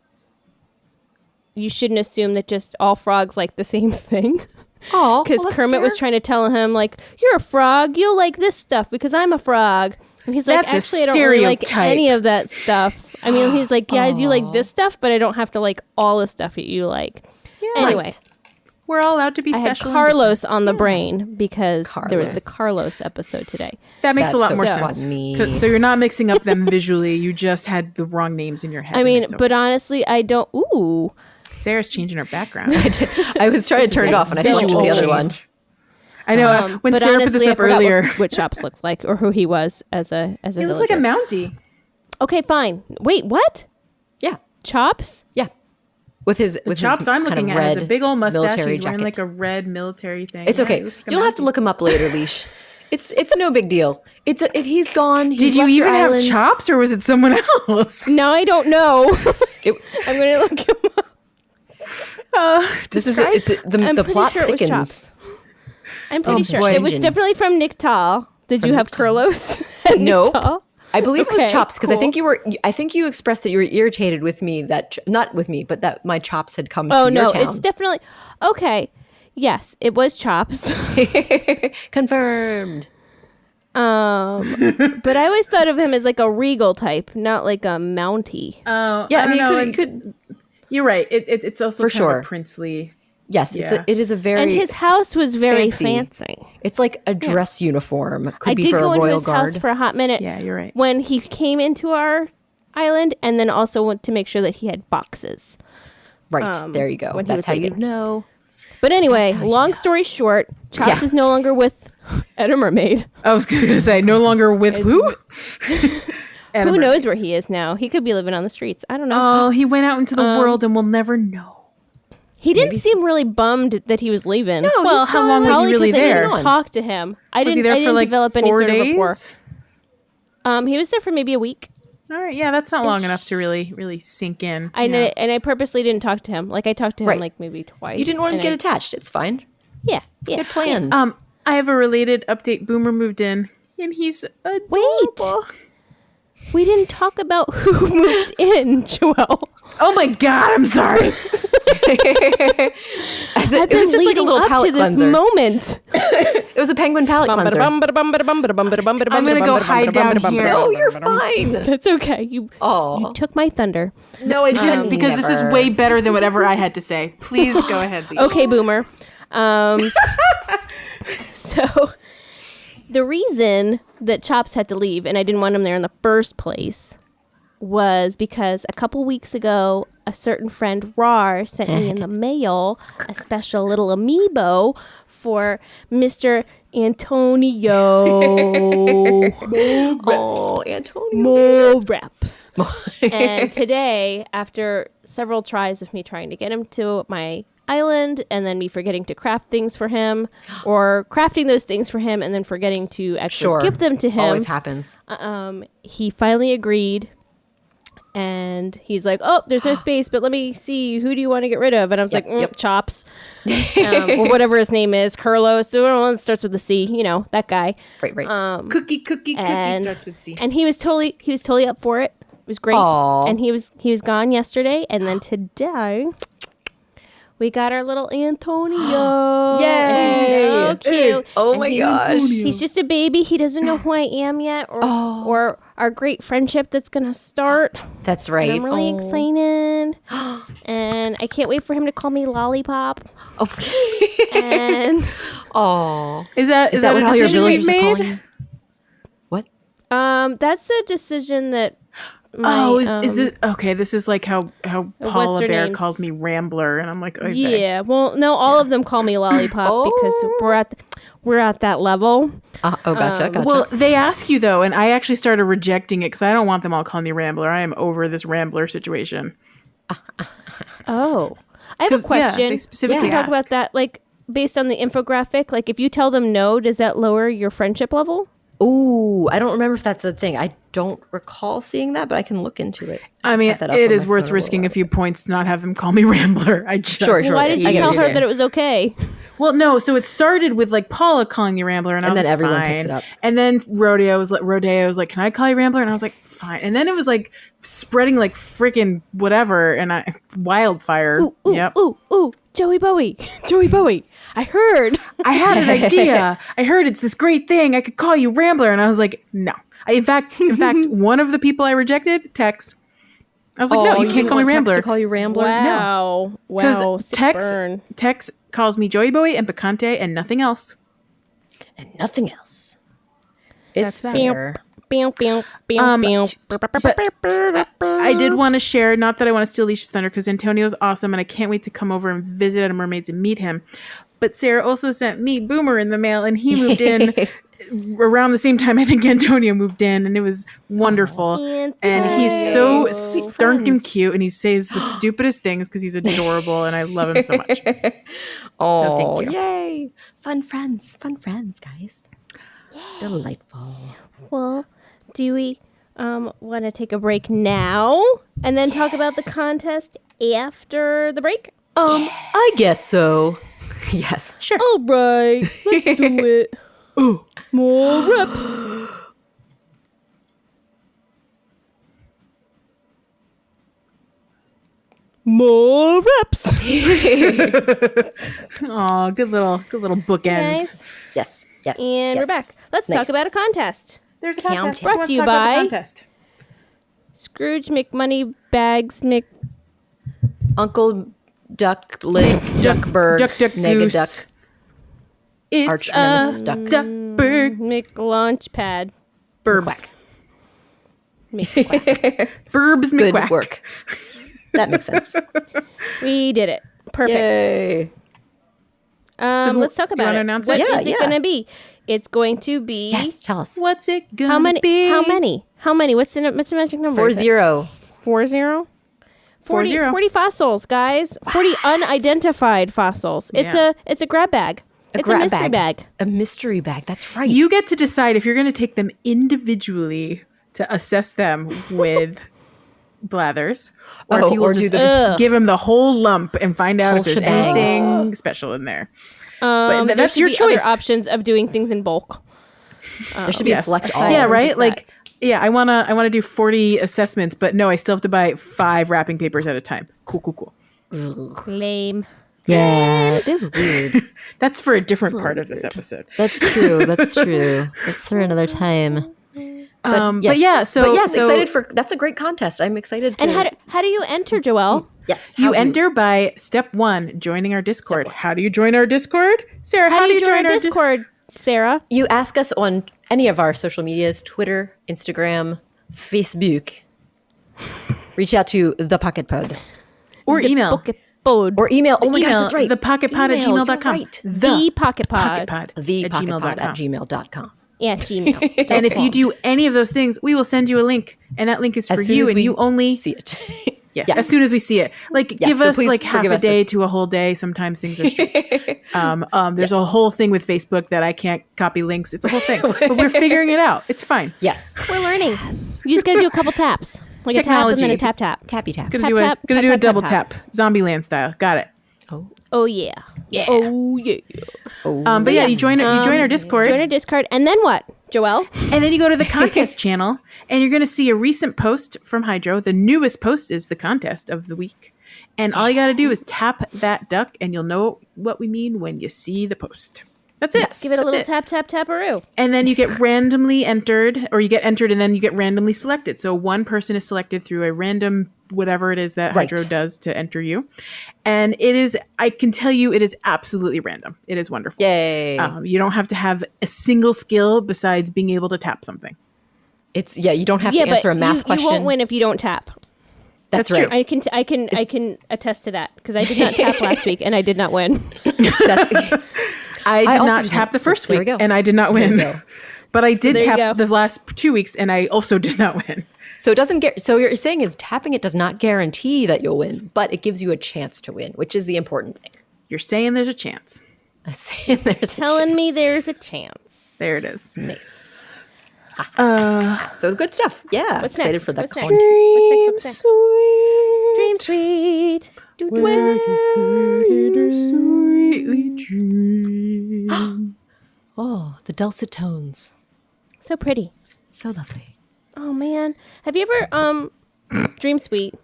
you shouldn't assume that just all frogs like the same thing. Oh, Because Kermit was trying to tell him, like, you're a frog, you'll like this stuff because I'm a frog. And he's like, That's a actually, I don't really like stereotype. any of that stuff. I mean, he's like, yeah, I do like this stuff, but I don't have to like all the stuff that you like. Anyway, Right. We're all allowed to be I had special. and Carlos on the brain because there was the Carlos. Carlos episode today. different. That makes a That's lot so more funny. sense. So you're not mixing up them visually. You just had the wrong names in your head. I and mean, it's okay. but honestly, I don't. Ooh, Sarah's changing her background. I was trying to turn it off, and I flipped to visual the other change. one. I know. When but Sarah honestly, put this I up forgot earlier, what Chops looks like or who he was as a it looks like a villager. Mountie. Okay, fine. Wait, what? Yeah, Chops? yeah. With his Chops his I'm kind looking of at has a red big old mustache. military He's wearing jacket. like a red military thing. It's Yeah, okay. he looks like a You'll have to Mountie. look him up later, Leash. It's no big deal. It's if he's gone. He's Did you left your even have island. Chops, or was it someone else? Now I don't know. It- I'm going to look him up. This is it's the I'm the pretty plot sure it was thickens. Chops. I'm pretty sure boy. it was definitely from Nick Tall. Did you have Carlos? Nope. Nick Tall? I believe it was Okay, Chops because I cool. think I think you expressed that you were irritated with me that not with me, but that my Chops had come Oh to your no, town. it's definitely okay. Yes, it was Chops. Confirmed. But I always thought of him as like a regal type, not like a Mountie. Oh, Yeah, I mean, know. you could You're right. It's also For kind of sure. a princely. yes, Yeah. it is a very And his house was very fancy. It's like a dress uniform. Could I be did for go a into royal his guard. house for a hot minute. Yeah, you're right. When he came into our island, and then also went to make sure that he had boxes. Right, there you go. when he That's was how you leaving. know. But anyway, long story short, Chops Yeah. is no longer with Ed a Mermaid. I was going to say, no longer with who? Who knows where he is now? He could be living on the streets. I don't know. Oh, he went out into the world and we'll never know. He didn't seem really bummed that he was leaving. No, Well, how long was he probably really 'cause I there? didn't talk to him. I Was didn't. he there I for didn't like develop any 4 sort days? of rapport. He was there for maybe a week. All right, yeah, that's not long enough to really sink in. And I purposely didn't talk to him. Like I talked to him Right. like maybe twice. You didn't want to and get I- attached. It's fine. Yeah. Good plans. I have a related update. Boomer moved in, and he's adorable. Wait. We didn't talk about who moved in, Joelle. Oh my god, I'm sorry. I've been was just like a leading little up palate to this cleanser. moment. It was a penguin palate cleanser. I'm gonna go hide down here. No, you're fine. That's okay. You took my thunder. No, I didn't, because this is never. way better than whatever I had to say. Please go ahead, Leesh. Okay, Boomer. So the reason that Chops had to leave, and I didn't want him there in the first place, was because a couple weeks ago, a certain friend, Rar, sent me in the mail a special little amiibo for Mr. Antonio. Oh, Antonio. More reps. And today, after several tries of me trying to get him to my island and then me forgetting to craft things for him, or crafting those things for him and then forgetting to actually Sure. give them to him, Always happens. he finally agreed. And he's like, oh, there's no space, but let me see, who do you want to get rid of? And I was like, Chops. Or whatever his name is, Carlos. So one that starts with a C, you know, that guy. Right. Cookie And, starts with C. and he was totally up for it. It was great. Aw. And he was gone yesterday, and then today we got our little Antonio. Yay. And he's so cute. Oh And my he's- gosh. He's just a baby. He doesn't know who I am yet, or our great friendship that's gonna start. That's right. And I'm really excited, and I can't wait for him to call me Lollipop. Okay. And Is that Is that a what all your decision we've villagers are made? calling you? What? that's a decision that. My, Is it okay? This is like how Paula her Bear name's- calls me Rambler, and I'm like, okay. Yeah, well, no, all of them call me Lollipop because we're at that level. Oh, gotcha. Well, they ask you though, and I actually started rejecting it because I don't want them all calling me Rambler. I am over this Rambler situation. Oh, I have 'Cause, a question. they specifically Can we talk ask. about that, like based on the infographic. Like, if you tell them no, does that lower your friendship level? Ooh, I don't remember if that's a thing. I don't recall seeing that, but I can look into it. I mean, it is worth risking a few points to not have them call me Rambler. I just Sure. Why did I you get tell what you're her saying. that it was okay? Well, no. So it started with like Paula calling me Rambler, and I was then like, everyone fine. picks it up. And then Rodeo was like, "Can I call you Rambler?" And I was like, "Fine." And then it was like spreading like freaking whatever, and wildfire. Ooh, JoeyBoey, JoeyBoey. I heard. I had an idea. I heard it's this great thing. I could call you Rambler, and I was like, "No." In fact, one of the people I rejected, Tex. I was like, "No, you can't call me Rambler." To call you Rambler? Wow, wow, sick burn. Tex calls me JoeyBoey and Picante and nothing else. And nothing else. It's That's fair. I did want to share, not that I want to steal Leesh's thunder, because Antonio's awesome and I can't wait to come over and visit at a Mermaids and meet him. But Sarah also sent me Boomer in the mail, and he moved in around the same time I think Antonio moved in, and it was wonderful. And he's so stinking cute, and he says the stupidest things because he's adorable, and I love him so much. Oh, thank you. Yay. Fun friends, guys. Delightful. Well, do we want to take a break now and then talk about the contest after the break? I guess so. Yes. Sure. All right, let's do it. More reps. More reps. Oh, good little bookends. Guys, Yes. Yes. and we're back. Let's talk Nice. about a contest. There's a contest. Brought Let's to you talk about the by- contest. Scrooge McMoney Bags Uncle Duck Leg Duckberg Duck Nega Goose. Duck It's Arch Nemesis Duck. Duckberg McLaunchpad. Burbs. McQuack. Burbs Good McQuack. work. That makes sense. We did it. Perfect. Yay. Let's talk do you about wanna it. announce What it? is Yeah, it yeah. going to be? It's going to be Yes, tell us. What's it gonna how many? be? How many? How many? What's the magic number? 40. 40? 40 fossils, guys. 40 unidentified fossils. It's a grab bag. It's a mystery bag. A mystery bag. That's right. You get to decide if you're going to take them individually to assess them with blathers, or if you will or do just, the- just give them the whole lump and find out Whole if there's shebang. anything special in there. But There that's should your be choice. Other options of doing things in bulk. there should be a Yes. select all. Aside Yeah, from right. just Like, yeah, I wanna do 40 assessments, but no, I still have to buy 5 wrapping papers at a time. Cool. Lame. Yeah, it is weird. That's for a different part of this episode. That's true. That's for another time. But yes, excited for that's a great contest. I'm excited to. And how do you enter, Joelle? yes, You how do enter by step 1, joining our Discord. How do you join our Discord? Sarah, How do you join our our Discord, Sarah? You ask us on any of our social medias: Twitter, Instagram, Facebook. Reach out to the Pocket Pod Or email. Pod. or email. Oh my Email, gosh, that's right. thepocketpod@gmail.com. Right. The Pocket Pod. Pocketpod The at Pocket Pod gmail.com. at gmail.com. Yeah, Gmail. And if you do any of those things, we will send you a link, and that link is for As soon you, as and we you only see it. yes, as soon as we see it. Like give so us please like half forgive a us day if- to a whole day. Sometimes things are strict. There's a whole thing with Facebook that I can't copy links. It's a whole thing, but we're figuring it out. It's fine. Yes. We're learning. You just got to do a couple taps. Like a tap and then a tap tap. Tappy tap. Gonna Tap, do tap, a gonna tap, do a tap, double tap, tap, Zombieland style. Got it. Oh yeah. Yeah. Oh yeah. But yeah, you join our Discord. Join our Discord, and then what, Joelle? And then you go to the contest channel, and you're going to see a recent post from Hydro. The newest post is the contest of the week. And all you got to do is tap that duck, and you'll know what we mean when you see the post. That's it. Give it a That's little tap tap taparoo. And then you get randomly entered, or you get entered, and then you get randomly selected. So one person is selected through a random whatever it is that Right. Hydro does to enter you. And it is, I can tell you, it is absolutely random. It is wonderful. Yay. You don't have to have a single skill besides being able to tap something. You don't have Yeah, to answer but a math question. you won't win if you don't tap. That's That's right. true. I can attest to that because I did not tap last week and I did not win. I did also not did tap not. the first There we week, go. and I did not win. go. But I did there you tap go. the last 2 weeks, and I also did not win. So it doesn't so what you're saying is tapping it does not guarantee that you'll win, but it gives you a chance to win, which is the important thing. You're saying there's a chance. I'm saying there's Telling me there's a chance. There it is. Nice. So good stuff. Yeah. What's excited next? for that What's next? content. What's next? Dream sweet. Where you heard sweetly dream. Oh, the dulcet tones. So pretty. So lovely. Oh man, have you ever dream sweet?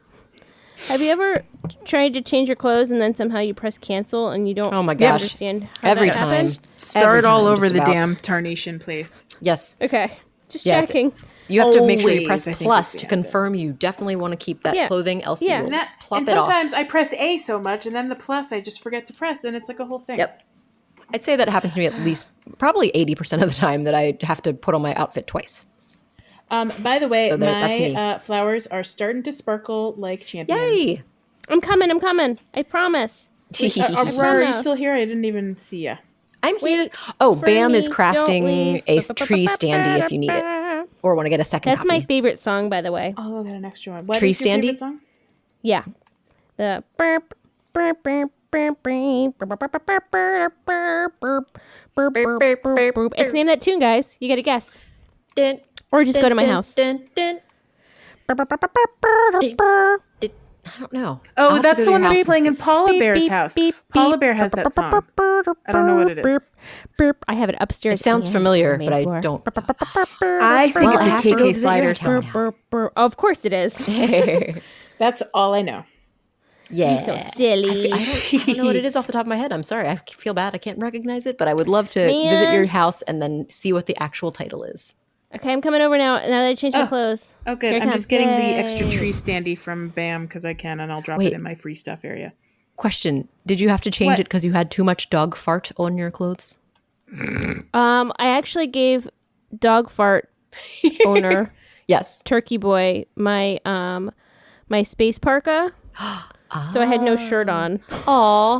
Have you ever tried to change your clothes and then somehow you press cancel and you don't Oh my gosh. understand how Every that time. happened? Start Every all time, over just the about. damn tarnation place. Yes. Okay, just Yeah, checking. You have to make sure you Always, press I think, plus is to the answer. confirm you definitely want to keep that Yeah. clothing, else Yeah. you will And plop and it off. sometimes I press A so much, and then the plus I just forget to press, and it's like a whole thing. Yep. I'd say that happens to me at least probably 80% of the time that I have to put on my outfit twice. By the way, So that's me. my flowers are starting to sparkle like champions. Yay! I'm coming. I promise. Aurora, are you promise. still here? I didn't even see you. I'm here. Wait Oh, for Bam is me, don't crafting leave. a tree standee if you need it. Or want to get a second That's my copy. favorite song, by the way. Oh, I got an extra one. What Tree is your favorite standee? song? Yeah, the. It's the name of that tune, guys. You got to guess, or just go to my house. I don't know. Oh, I'll have to that's go the to one your that's house playing and in Paula Beep, Bear's beep, house. beep, Paula beep. Bear has that song. I don't know what it is. I have it upstairs. It sounds and familiar, on the but I main floor. don't. I think Well, I it's have a to go KK visit your Slider house song. now. Of course it is. That's all I know. Yeah. You're so silly. I don't know what it is off the top of my head. I'm sorry. I feel bad. I can't recognize it, but I would love to visit Man. your house and then see what the actual title is. Okay, I'm coming over now. Now that I changed my clothes. Oh, good. Here I I'm come. just getting the Yay. extra tree standy from BAM because I can, and I'll drop Wait. it in my free stuff area. Question: did you have to change What? it because you had too much dog fart on your clothes? I actually gave dog fart owner Yes. Turkey Boy my my space parka. So I had no shirt on. Aw.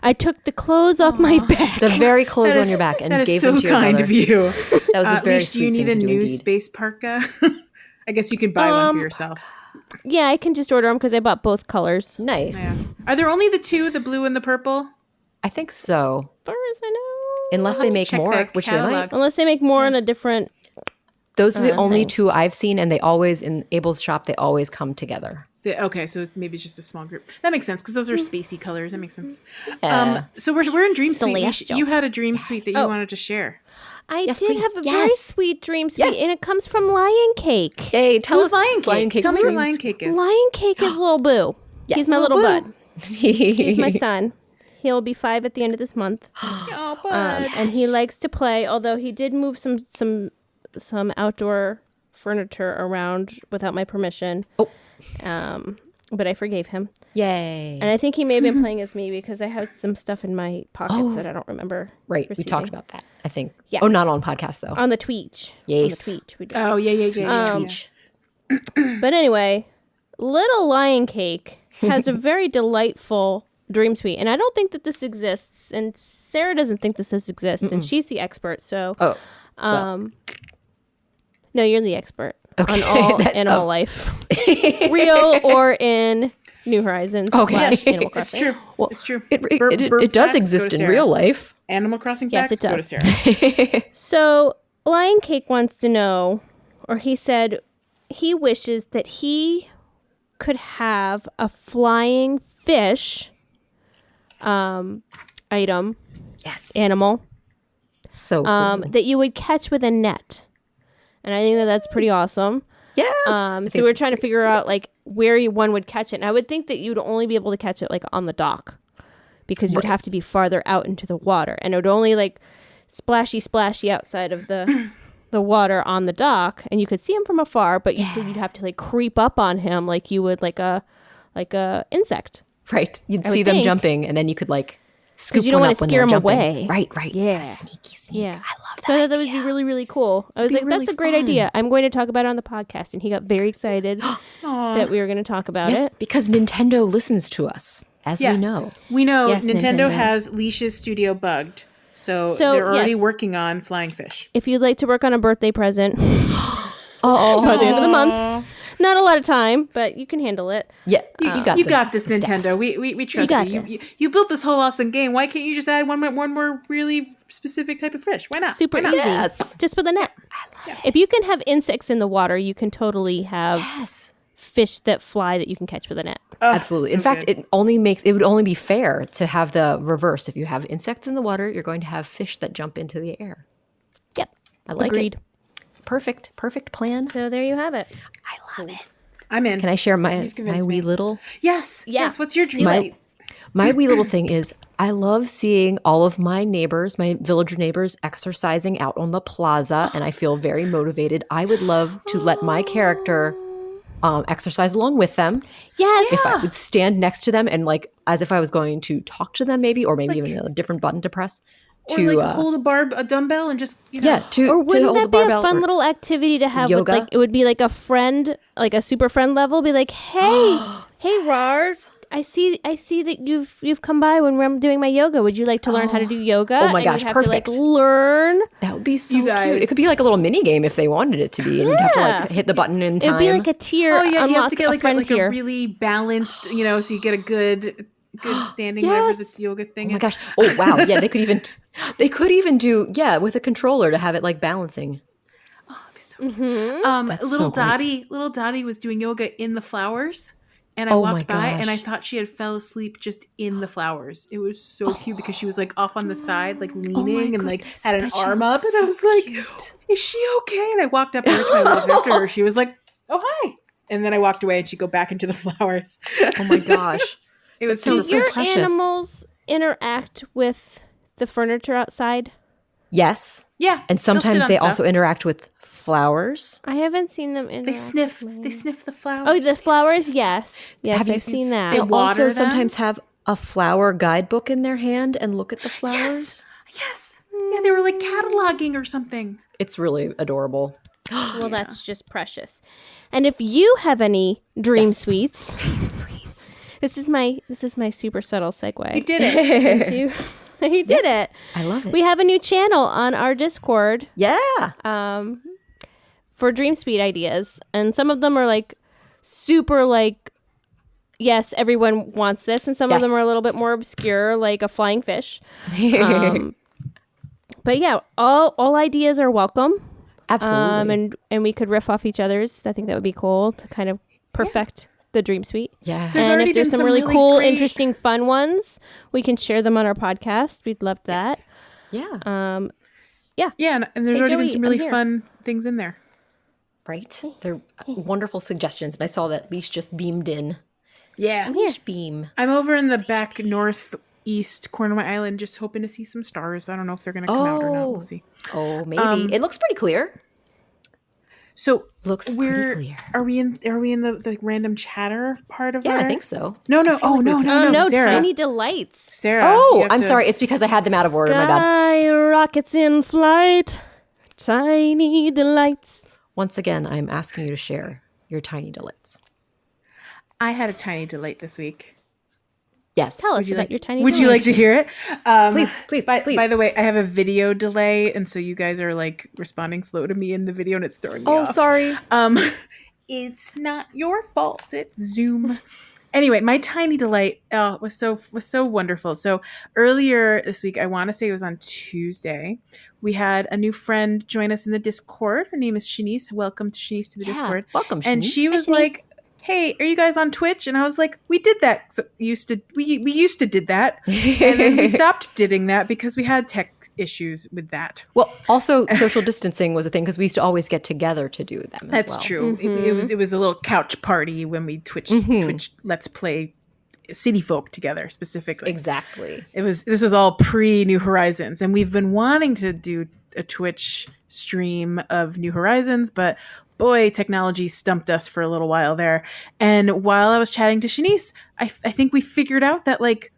I took the clothes off my back. The very clothes That on is- your back and that is gave so them to your kind brother. of you. That was a very Leesh, do you sweet need thing a to do new indeed. space parka? I guess you could buy one for yourself. Yeah, I can just order them because I bought both colors. Nice. Are there only the two, the blue and the purple? I think so. As far as I know. Unless I'll they have to make check more, the which they might. catalog. Unless they make more in a different. Those are the only thing. two I've seen, and they always, in Abel's shop, they always come together. Okay, so maybe it's just a small group. That makes sense because those are spacey colors. That makes sense. Yeah. So we're in Dream Suite. Celestial. You had a Dream Suite that you wanted to share. I Yes, did please. have a very Yes. sweet dream suite, Yes. and it comes from Lion Cake. Hey, tell Who's us Lion Cake? Tell me what Lion Cake is. Lion Cake is little Boo. Yes. He's my Little little Boo. bud. He's my son. He'll be 5 at the end of this month. Oh, bud. And he likes to play, although he did move some outdoor furniture around without my permission. Oh. But I forgave him. Yay. And I think he may have been playing as me because I have some stuff in my pockets that I don't remember. Right. receiving. We talked about that, I think. Yeah. Oh, not on podcast, though. On the Tweetch. Yes. On the Tweetch. We did. Oh, yeah. But anyway, Little Lion Cake has a very delightful dream suite. And I don't think that this exists. And Sarah doesn't think this exists. And she's the expert. So, Oh. no, you're the expert Okay. on all animal life, real or in New Horizons. Okay. / Animal It's Crossing. true. Well, It's true. It Burp does facts, exist go to in Sarah. real life. Animal Crossing Yes, facts, it go does. to Sarah. So Lion Cake wants to know, or he said he wishes that he could have a flying fish item, Yes. animal, So cool. that you would catch with a net. And I think that that's pretty awesome. Yes. I So think we're it's trying to figure out like where one would catch it. And I would think that you'd only be able to catch it like on the dock because you'd have to be farther out into the water. And it would only like splashy outside of the water on the dock, and you could see him from afar, but you'd have to like creep up on him like you would like a insect. right. You'd I see would them think. jumping, and then you could like scoop you don't one wanna up when scare they're 'em jumping. away. Right. Yeah. Sneaky. Yeah. I love that. So I thought that would be really, really cool. I was Be like, that's really a great fun. idea. I'm going to talk about it on the podcast. And he got very excited that we were going to talk about Yes, it. because Nintendo listens to us, as Yes. we know. We know Yes, Nintendo Nintendo. has Leash's studio bugged. So So, they're already yes. working on flying fish. If you'd like to work on a birthday present Oh, by the end of the month, not a lot of time, but you can handle it. yeah. You got this, the staff. Nintendo. We trust got you. this. You built this whole awesome game. Why can't you just add one more really specific type of fish? Why not? Super Why not? easy. Yes. Just with a net. If you can have insects in the water, you can totally have Yes. fish that fly that you can catch with a net. Oh, Absolutely. so In fact, good. it would only be fair to have the reverse. If you have insects in the water, you're going to have fish that jump into the air. Yep. I like Agreed. it. Perfect plan. So there you have it. I love it. I'm in. Can I share my You've convinced wee me. little? Yes. Yeah. Yes. What's your dream? My- suite? My wee little thing is I love seeing all of my neighbors, my villager neighbors, exercising out on the plaza, and I feel very motivated. I would love to let my character exercise along with them. Yes. If I would stand next to them and like as if I was going to talk to them, maybe, or maybe even a different button to press. Or To like hold a dumbbell and just yeah, to Or to wouldn't hold the that be a barbell fun or- little activity to have? With yoga? like it would be like a friend, like a super friend level. Be like, hey, Rar, I see that you've come by when I'm doing my yoga. Would you like to learn how to do yoga? Oh my And gosh, you'd have perfect. to like learn. That would be so You guys- cute. It could be like a little mini game if they wanted it to be, and you'd have to like Yeah. hit the button in time. It'd be like a tier. Oh yeah, you have to get a like a, friend like a tier. really balanced, so you get a good standing whatever Yes. this yoga thing Oh my is. gosh! Oh wow! Yeah, they could even do with a controller to have it like balancing. That's so great. Little Dottie was doing yoga in the flowers And I Oh my walked by and I gosh. thought she had fell asleep just in the flowers. It was so cute because she was like off on the side, like leaning and like goodness, had I an bet she arm up. looks And I so was like, cute. is she okay? And I walked up and every time I walked after her, she was like, oh, hi. And then I walked away and she'd go back into the flowers. Oh my gosh. It was Do so so your precious. animals interact with the furniture outside? Yes. Yeah. And they'll sit sometimes on they stuff. also interact with flowers. I haven't seen them interact. They sniff. with They mine. sniff the flowers. Oh, the flowers. Yes, yes, Have you I've seen- seen that. They They'll water also them? sometimes have a flower guidebook in their hand and look at the flowers. Yes. Yes. Yeah, they were like cataloging or something. It's really adorable. Well, that's just precious. And if you have any dream sweets, this is my super subtle segue. You did it. into he did it. I love it. We have a new channel on our Discord Yeah. for dream suite ideas, and some of them are like super like yes, everyone wants this, and some of them Yes. are a little bit more obscure, like a flying fish. But yeah, all ideas are welcome. Absolutely. And we could riff off each other's. I think that would be cool to kind of perfect the dream suite. yeah. There's And already if there's been some really cool, great- interesting, fun ones, we can share them on our podcast. We'd love that. Yeah. Yeah, and there's Hey, already Joey, been some I'm really here. fun things in there. Right? They're wonderful suggestions. And I saw that Leesh just beamed in. Yeah. Leash beam. I'm over in the back northeast corner of my island just hoping to see some stars. I don't know if they're going to come out or not. We'll see. Oh, maybe. It looks pretty clear. So Looks pretty clear. Are we in the random chatter part of Yeah, our... I think so. No. Oh, no, No, Sarah. tiny delights. Sarah. Oh, you have I'm to- sorry. It's because I had them out of order. My bad. Sky rockets in flight. Tiny delights. Once again, I'm asking you to share your tiny delights. I had a tiny delight this week. Yes. Tell us about your tiny Would delights. you like to hear it? Please, By please. the way, I have a video delay, and so you guys are like responding slow to me in the video, and it's throwing me Oh, off. sorry. It's not your fault. It's Zoom. Anyway, my tiny delight was so wonderful. So earlier this week, I want to say it was on Tuesday, we had a new friend join us in the Discord. Her name is Shanice. Welcome to Shanice to the Discord. Welcome, And Shanice. she was Shanice. like, "Hey, are you guys on Twitch?" And I was like, "We did that. So we used to did that, and then we stopped doing that because we had tech issues with that." Well, also social distancing was a thing because we used to always get together to do them. That's as well. true. It was a little couch party when we Twitch Let's Play City Folk together specifically. Exactly. This was all pre New Horizons, and we've been wanting to do a Twitch stream of New Horizons, but boy, technology stumped us for a little while there. And while I was chatting to Shanice, I think we figured out that like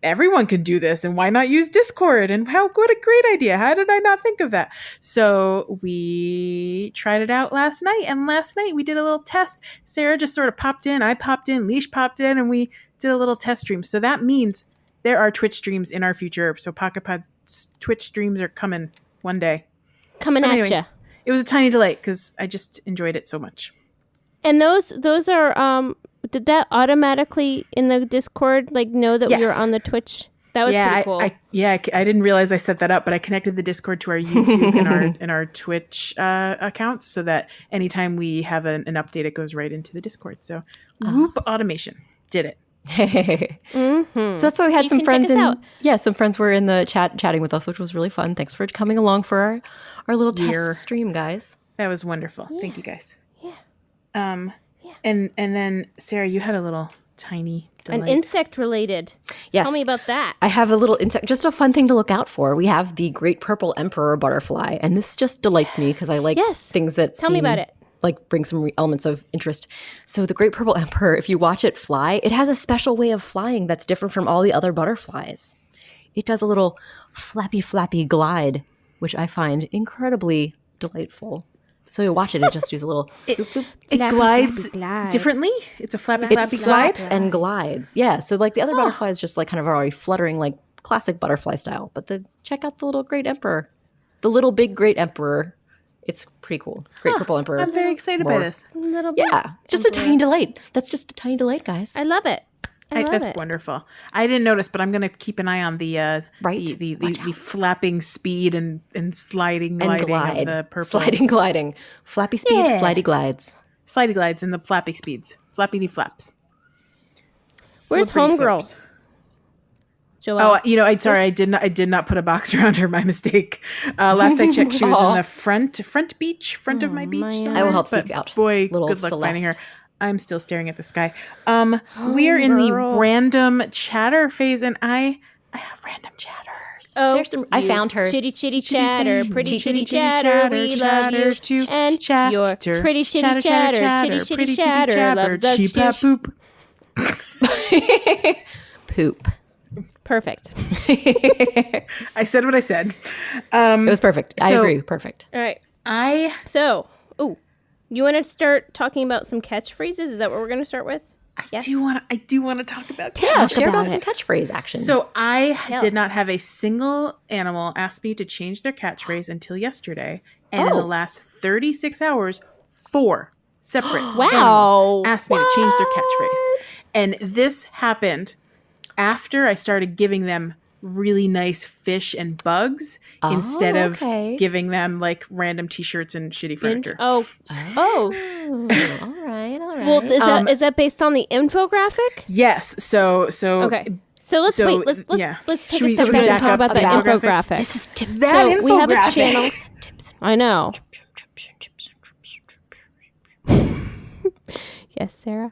everyone can do this, and why not use Discord? And what a great idea! How did I not think of that? So we tried it out last night, and last night we did a little test. Sarah just sort of popped in, I popped in, Leesh popped in, and we did a little test stream. So that means there are Twitch streams in our future. So Pocket Pod's Twitch streams are coming one day. Coming But at anyway, you. It was a tiny delight because I just enjoyed it so much. And those are did that automatically in the Discord like know that we were Yes. on the Twitch? That was pretty cool. I didn't realize I set that up, but I connected the Discord to our YouTube and our Twitch accounts so that anytime we have an update, it goes right into the Discord. So, whoop, automation did it. So that's why we had you some can check friends us in. out. Yeah, some friends were in the chat chatting with us, which was really fun. Thanks for coming along for our little Year. test stream, guys. That was wonderful. Thank you guys. Yeah. And then Sarah, you had a little tiny delight. An insect related. Yes. Tell me about that. I have a little just a fun thing to look out for. We have the great purple emperor butterfly, and this just delights me because I like Yes. things that Tell me seem about it. like bring some elements of interest. So the great purple emperor, if you watch it fly, it has a special way of flying that's different from all the other butterflies. It does a little flappy glide, which I find incredibly delightful. So you watch it, it just does a little It Flappy, glides flappy glide. differently. It's a flappy it glide. flaps and glides. Yeah, so like the other butterflies just like kind of are already fluttering like classic butterfly style. But check out the little great emperor, the little big great emperor. It's pretty cool. Great purple emperor. I'm very excited by More. this. Little bit. Yeah, just a tiny delight. That's just a tiny delight, guys. I love it. I love That's it. wonderful. I didn't notice, but I'm going to keep an eye on the Right. the flapping speed and sliding And gliding glide, of the purple gliding, flappy speed, Yeah. slidey glides. slidey glides and the flappy speeds, flappity flaps. Where's slippery homegirl? flips. Joelle. Oh, I did not put a box around her. My mistake. Last I checked, she was in the front of my beach. man. somewhere, I will help but seek out Boy, little good luck finding her. Celeste. I'm still staring at the sky. We are in the girl. random chatter phase, and I have random chatters. Oh, There's some- I found her. Chitty chitty chatter, pretty chitty chatter, chatter, we love you. chatter, And your chatter, pretty chitty chatter, chitty chitty chatter, loves us cheap too. poop. Poop. Perfect. I said what I said. It was perfect. I so- agree. Perfect. All right. So, you want to start talking about some catchphrases? Is that what we're going to start with? Yes. I do want to talk about Yeah, share about about some it. catchphrase action. So I Tell did not us. have a single animal ask me to change their catchphrase until yesterday. And in the last 36 hours, 4 separate Wow. animals asked me to change their catchphrase. And this happened after I started giving them really nice fish and bugs instead of okay. giving them like random t-shirts and shitty furniture. Oh. all right. Well, is that based on the infographic? Yes. So Okay. So let's So, wait. Let's yeah. let's take Should a we- step should we back and back talk up about to the the infographic? infographic. This is So we have a infographic. channel. I know. Yes, Sarah.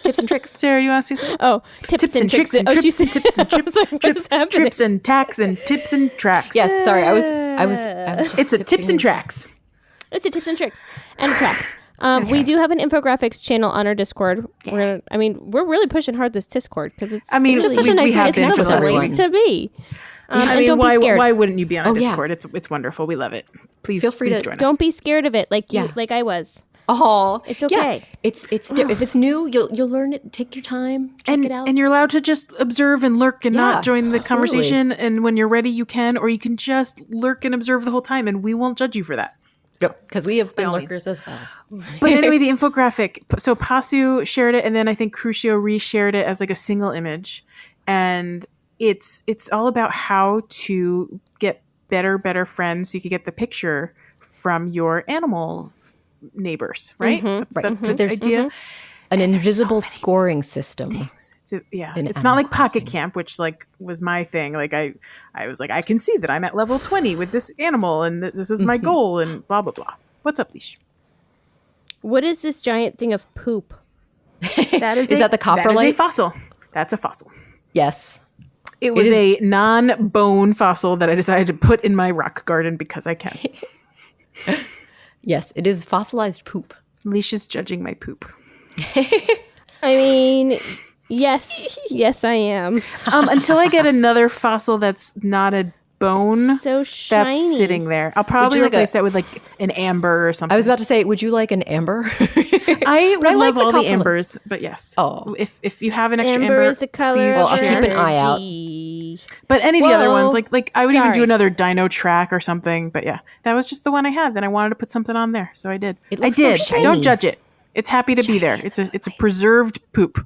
tips and tricks. Sarah, you want to say something? Oh, tips and tricks. and Oh, she trips said and tips and trips, trips, happening? trips and tacks and tips and tracks. Yes, sorry. I was It's a tips and tracks. It's a tips and tricks and tracks. We do have an infographics channel on our Discord. We're really pushing hard this Discord because it's. I mean, it's just such a nice we have way to been connect for with the the everyone. place. place to be. I And mean, don't be scared. why wouldn't you be on our Oh, yeah. Discord? It's wonderful. We love it. Please Feel free please to- join us. Don't be scared of it, like Yeah. like I was. Oh, It's okay. Yeah. It's if it's new, you'll learn it. Take your time. Check it out. And you're allowed to just observe and lurk and Yeah, not join the absolutely. conversation. And when you're ready, you can, or you can just lurk and observe the whole time, and we won't judge you for that. Because we have been all lurkers as well. But anyway, the infographic. So Pasu shared it, and then I think Crucio reshared it as like a single image, and it's all about how to get better friends. So you can get the picture from your animal neighbors, right? That's Because the there's idea. an invisible scoring system. So, yeah, in it's not like Animal Pocket Crossing. Camp, which like was my thing. Like I was like, I can see that I'm at level 20 with this animal, and this is my goal, and blah blah blah. What's up, Leesh? What is this giant thing of poop? That is Is that the that is a coprolite? fossil. That's a fossil. Yes. It was is- a non-bone fossil that I decided to put in my rock garden because I can. Yes, it is fossilized poop. Leash is judging my poop. I mean, yes, I am. Until I get another fossil that's not a bone So shiny. that's sitting there. I'll probably like replace that with like an amber or something. I was about to say, would you like an amber? I would I like love the all the compliment. ambers, but yes. Oh. if you have an extra Amber amber, is the color please of Well, I'll share. keep an eye out. energy. But any of the other ones, Whoa. like I would even do Sorry. another dino track or something. But yeah, that was just the one I had. Then I wanted to put something on there, so I did. It I looks so did. shiny. Don't judge it. It's happy to be there. It's a preserved poop.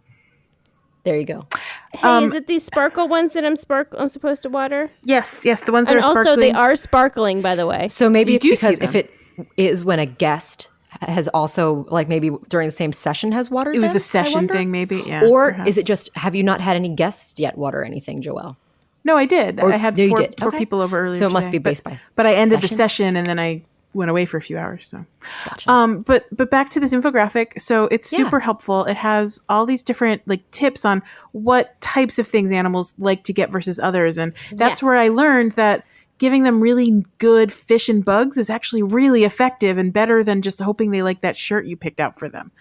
There you go. Hey, is it these sparkle ones that I'm supposed to water? Yes, the ones that And are also, sparkling. they are sparkling, by the way. So maybe You it's do see because them. if it is when a guest has also, like maybe during the same session has watered It was them, a session I wonder? thing, maybe. Yeah. Or perhaps. is it just, have you not had any guests yet water anything, Joelle? No, I did. I had no, you four, did. four Okay. people over earlier. So it must today. be based by But I ended the session? session and then I went away for a few hours. So, Gotcha. but back to this infographic. So it's Yeah. super helpful. It has all these different like tips on what types of things animals like to get versus others, and that's Yes. where I learned that giving them really good fish and bugs is actually really effective and better than just hoping they like that shirt you picked out for them.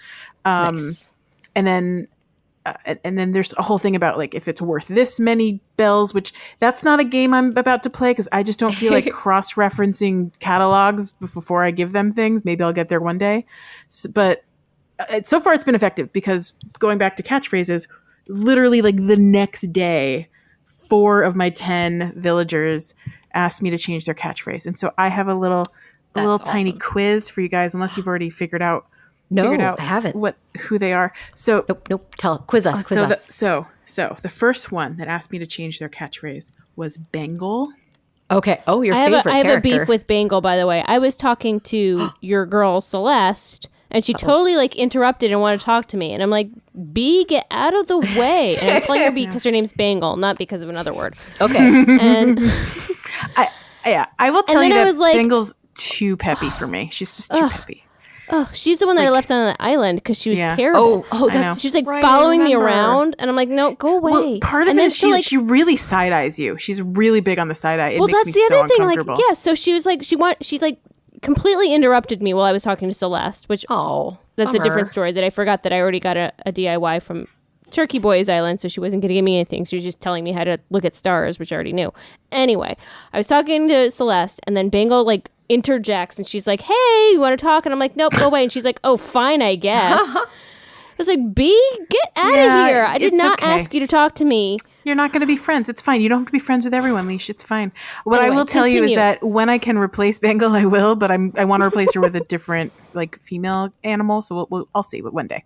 Nice. And then there's a whole thing about like if it's worth this many bells, which that's not a game I'm about to play because I just don't feel like cross-referencing catalogs before I give them things. Maybe I'll get there one day, but so far it's been effective because going back to catchphrases, literally like the next day, 4 of my 10 villagers asked me to change their catchphrase, and so I have a little tiny awesome. quiz for you guys, unless you've already figured out. No, I haven't. who they are. So Nope. Quiz us. Quiz us. So the first one that asked me to change their catchphrase was Bengal. Okay. Oh, your I have, favorite I have a character. beef with Bangle, by the way. I was talking to your girl Celeste, and she totally like interrupted and wanted to talk to me, and I'm like, "Bee, get out of the way!" And I'm calling her Bee because her name's Bangle, not because of another word. Okay. And I will tell then you I that was like- Bangle's too peppy for me. She's just too peppy. oh, she's the one that I left on the island because she was Yeah. terrible. Oh, I that's know. She's like right, following me remember. around, and I'm like, "No, go away." Well, part of and it then is she really side eyes you. She's really big on the side eye. It well, makes that's me the so other thing. Like, uncomfortable. yeah. So she was like, she like completely interrupted me while I was talking to Celeste, which Oh, that's a bummer. different story that I forgot that I already got a DIY from Turkey Boy's Island, so she wasn't going to give me anything. She was just telling me how to look at stars, which I already knew. Anyway, I was talking to Celeste, and then Bangle like interjects, and she's like, "Hey, you want to talk?" And I'm like, "Nope, go away." And she's like, "Oh, fine, I guess." I was like, "Bee, get out Yeah, of here! I did it's not okay. ask you to talk to me." You're not going to be friends. It's fine. You don't have to be friends with everyone, Leesh. It's fine. What I Anyway, will tell you is continue. that when I can replace Bengal, I will. But I want to replace her with a different, like, female animal. So I'll see. But one day.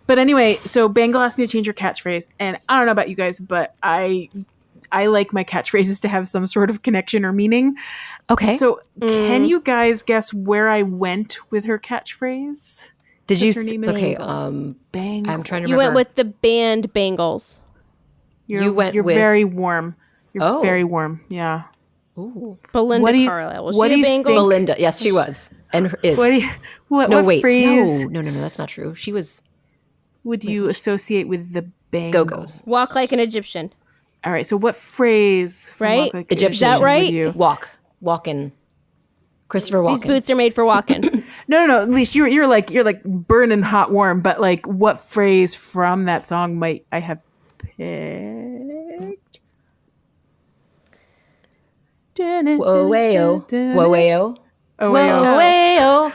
But anyway, so Bengal asked me to change her catchphrase, and I don't know about you guys, but I like my catchphrases to have some sort of connection or meaning. Okay. So can you guys guess where I went with her catchphrase? Did you? her name is Okay. Bangle. I'm trying to You remember. went with the band Bangles. you went You're with- very warm. You're Oh. very warm. Yeah. Belinda What do you- Carlisle. Was what she do a you Bangle? think- Belinda. Yes, she was, and is. What do you, what no, what wait. phrase No, that's not true. She was would you associate with the Bangle? Go-Go's. Walk like an Egyptian. All right. So what phrase? from Right? Walk Like an Egyptian. Is that right? would you- walking. Christopher Walken. These boots are made for walking. No. At least you're like burning hot warm. But like, what phrase from that song might I have picked? Whoa-way-o. Whoa-way-o. Oh, Whoa-way-o.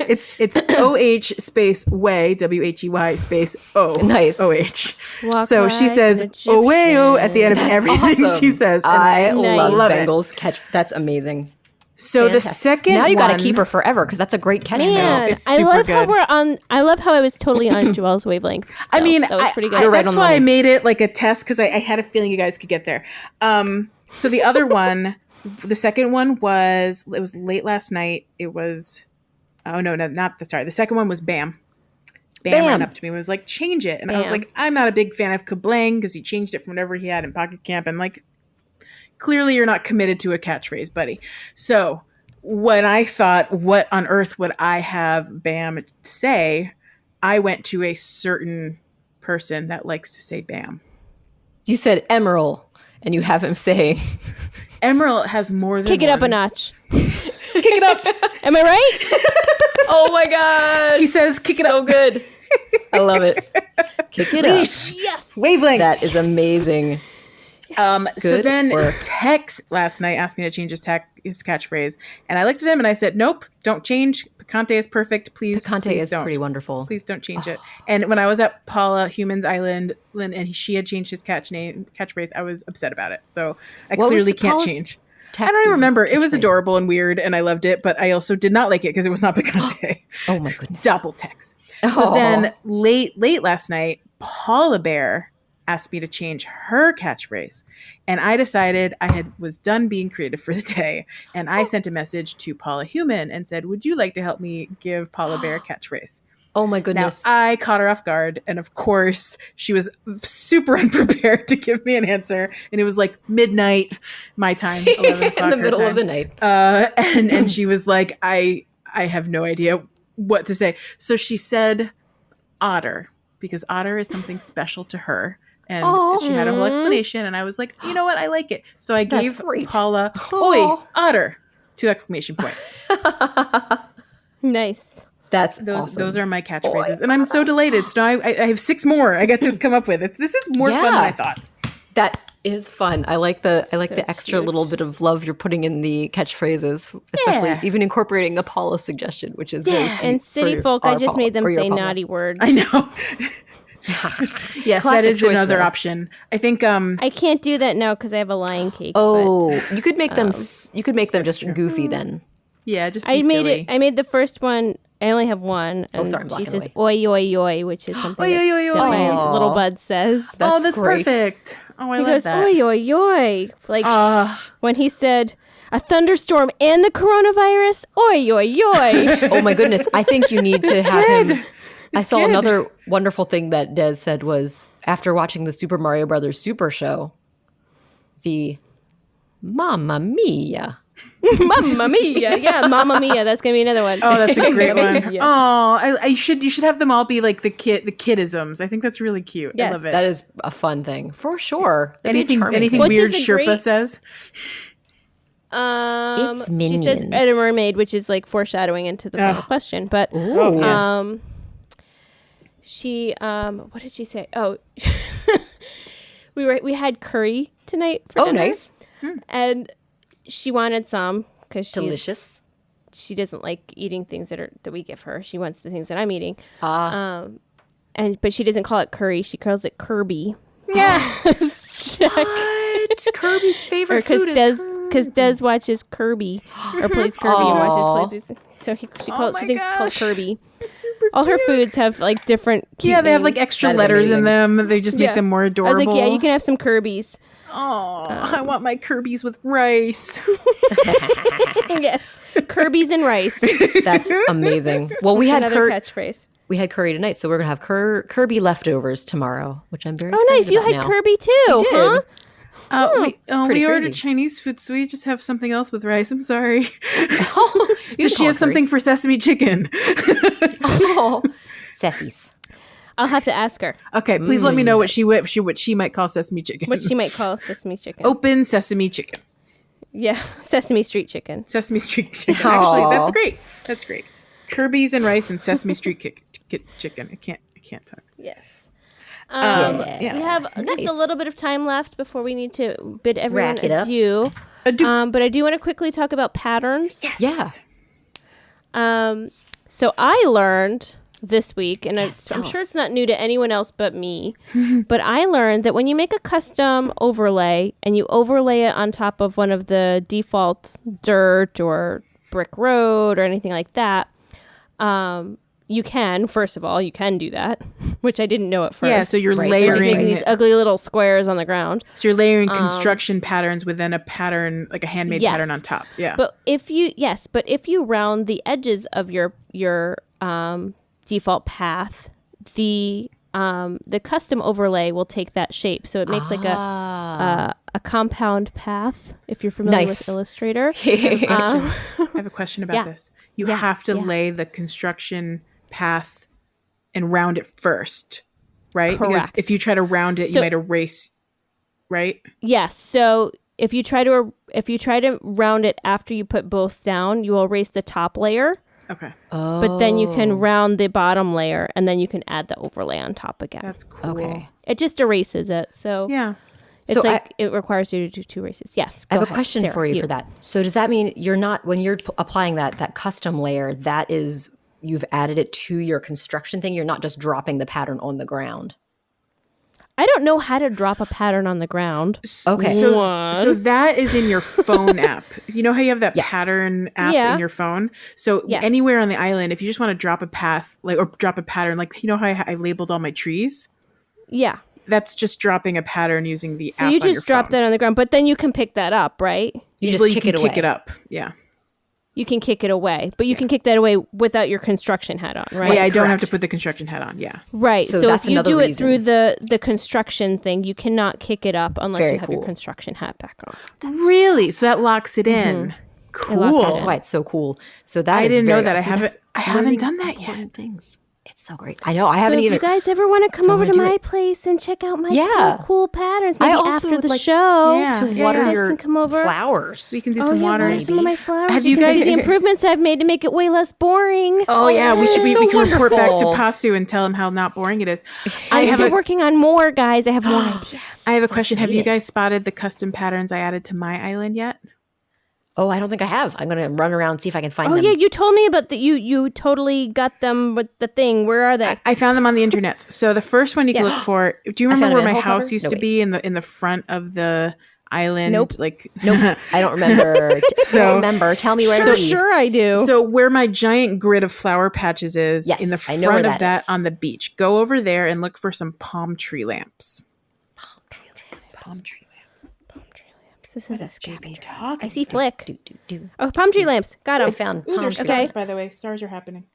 It's OH space way, WHEY space O. Nice. OH. Walk So she like says an Egyptian. "Oeo" at the end of everything Awesome. she says. And I Nice. love it. Bengals catch. That's amazing. So the second Now you got to one- keep her forever because that's a great catchphrase. Man, It's I super love how good. we're on. I love how I was totally on Joelle's wavelength. I So mean, that was pretty good. You're right that's on the why I money. made it like a test because I had a feeling you guys could get there. So the other one, the second one was late last night. It was the second one was Bam. Bam ran up to me and was like, "Change it," and I was Bam. like, "I'm not a big fan of Kablang because he changed it from whatever he had in Pocket Camp, and like, clearly you're not committed to a catchphrase, buddy." So when I thought, what on earth would I have Bam say? I went to a certain person that likes to say Bam. You said Emerald, and you have him say, Emerald has more than Kick it up a one. notch. Kick it up. Am I right? "Oh my god!" He says, "Kick it so up." good. I love it. Kick it up. Leesh. Yes. Wavelength. That is amazing. So Good then work. Tex last night asked me to change his catchphrase, and I looked at him and I said, "Nope, don't change. Picante is perfect. Please, Picante please is don't. pretty wonderful. Please don't change it." And when I was at Paula Human's Island, and she had changed his catchphrase, I was upset about it. So I What was clearly the can't Paula's change. I Tex's don't even remember. It was catchphrase? adorable and weird, and I loved it. But I also did not like it because it was not Picante. Oh my goodness. Double Tex. So Aw. then late last night, Paula Bear asked me to change her catchphrase, and I decided was done being creative for the day, and I sent a message to Paula Human and said, "Would you like to help me give Paula Bear a catchphrase?" Oh my Now goodness. I caught her off guard, and of course she was super unprepared to give me an answer, and it was like midnight my time, 11 o'clock In the her middle time. of the night. And she was like, I have no idea what to say. So she said otter, because otter is something special to her. And she had a whole explanation, and I was like, you know what? I like it. So I That's gave great. Paula, Aw. "Oi, otter," 2 exclamation points. Nice. That's Those awesome. those are my catchphrases, and I'm so delighted. So now I have 6 more I get to come up with. This is more fun than I thought. That is fun. I like the extra cute. little bit of love you're putting in the catchphrases, especially Yeah. even incorporating a Paula suggestion, which is very sweet. And city for folk, I our just Paula, made them or your say Paula. naughty words. I know. Yes, that Classic is choice, another though. option. I think I can't do that now because I have a lion cake. but Oh, you could make them. You could make them just goofy then. yeah, just be I made silly. it. I made the first one. I only have one. And sorry, I'm she blocking says away. "oi oi oi," which is something Oi, that, oi, oi, that my oi. little bud says. Oh, that's great. perfect. Oh, I He love goes that. "oi oi oi," like when he said a thunderstorm and the coronavirus. "Oi oi oi." Oh my goodness! I think you need to have him. I saw good. another wonderful thing that Des said was after watching the Super Mario Brothers Super Show, the Mamma Mia. Mamma Mia. Yeah, Mamma Mia. That's going to be another one. Oh, that's a great one. Yeah. Oh, you should have them all be like the kidisms. I think that's really cute. Yes. I love it. That is a fun thing for sure. That'd be a anything charming anything thing. Which weird is a Sherpa great- says. It's She says minions. Ed a Mermaid, which is like foreshadowing into the final Oh. question. But Ooh. yeah. she what did she say? Oh, we had curry tonight for Oh, dinner. nice. And she wanted some because Delicious. she doesn't like eating things that we give her. She wants the things that I'm eating. But she doesn't call it curry. She calls it Kirby. Yeah. What? Kirby's favorite Because food is Des watches Kirby or plays Kirby and watches plays. So she thinks it's called Kirby. All her foods have like different. Cute Yeah, they have like names. extra That is letters in amazing. them. They just make them more I adorable. was like, yeah, you can have some Kirbys. Oh, I want my Kirbys with rice. Yes, Kirbys and rice. That's amazing. Well, we had Another catchphrase. we had curry tonight, so we're gonna have Kirby leftovers tomorrow, which I'm very Oh, excited nice! You about had now. Kirby too, did. huh? Pretty We ordered crazy. Chinese food, so we just have something else with rice. I'm sorry. Oh, Does she have something for sesame chicken? Oh, sassies. I'll have to ask her Okay, please let me know what she might call sesame chicken. what she might call sesame chicken. Open sesame chicken. Yeah, Sesame Street chicken. Sesame Street chicken. Aw. Actually, that's great. That's great. Kirby's and rice and Sesame Street chicken. I can't talk. Yes. Yeah. We have just a Nice. little bit of time left before we need to bid everyone Wrap it up. adieu. Adieu. But I do want to quickly talk about patterns. Yeah. So I learned this week, and I'm tell sure us. it's not new to anyone else but me, but I learned that when you make a custom overlay and you overlay it on top of one of the default dirt or brick road or anything like that, you can do that, which I didn't know at first. Yeah, so you're Right. They're just making layering. these ugly little squares on the ground. So you're layering construction patterns within a pattern, like a handmade Yes. pattern on top. Yeah. But if you round the edges of your default path, the custom overlay will take that shape. So it makes like a compound path. If you're familiar Nice. with Illustrator, I have a question about yeah. this. You have to lay the construction path and round it first, right? Because Correct. if you try to round it, So- you might erase, right? yes. So if you try to round it after you put both down, you will erase the top layer. Okay. But then you can round the bottom layer, and then you can add the overlay on top again. That's cool. Okay. It just erases it. So Yeah. it's So like it requires you to do two erases. Yes. I have go a ahead, question Sarah, for you for that. So does that mean you're not, when you're applying that custom layer, that is, you've added it to your construction thing? You're not just dropping the pattern on the ground? I don't know how to drop a pattern on the ground. Okay. So that is in your phone app. You know how you have that Yes. pattern app Yeah. in your phone? So Yes. anywhere on the island, if you just want to drop a path, like, or drop a pattern, like, you know how I labeled all my trees? Yeah. That's just dropping a pattern using the So app you on your just drop phone. that on the ground, but then you can pick that up, right? You just Well, kick can it away. kick it up. Yeah. You can kick it away, but you can kick that away without your construction hat on, right? Yeah, I don't have to correct. put the construction hat on. Yeah. Right. So So, that's if you another do it reason. through the construction thing, you cannot kick it up unless Very you have your cool. construction hat back on. Really? So that locks it in. Cool. locks That's why it's so cool. So that I is didn't know very- that. see, that's I haven't learning done that yet. important Things. It's so great. I know. I So haven't if even. you guys ever want to come So I'm over to gonna do my it. place and check out my Yeah. cool patterns, I maybe also after would the like show, Yeah. to Yeah, water yeah. You guys your can come over. flowers. We can do Oh some yeah, water. water some of my flowers. Have you you can see guys- the improvements I've made to make it way less boring. Oh yeah, we should. We so can report back to wonderful. Pasu and tell him how not boring it is. I'm have still a- working on more, guys. I have more ideas. I have a question. Have you excited. guys spotted the custom patterns I added to my island yet? Oh, I don't think I have. I'm going to run around and see if I can find Oh them. yeah, you told me about you totally got them with the thing. Where are they? I found them on the internet. So the first one you can Yeah. look for. Do you I found remember a where my manhole house cover? used No, to wait. be in the front of the island? Nope. Like Nope. I don't remember. I don't remember. Tell me where For to be. sure I do. So where my giant grid of flower patches is, Yes, in the I know where front of that that is. on the beach. Go over there and look for some palm tree lamps. Palm tree lamps. This is a JB scavenger. talking. I see Flick. Do. Oh, palm tree lamps. Got I them. found Ooh, palm there's trees. stars, by the way. Stars are happening.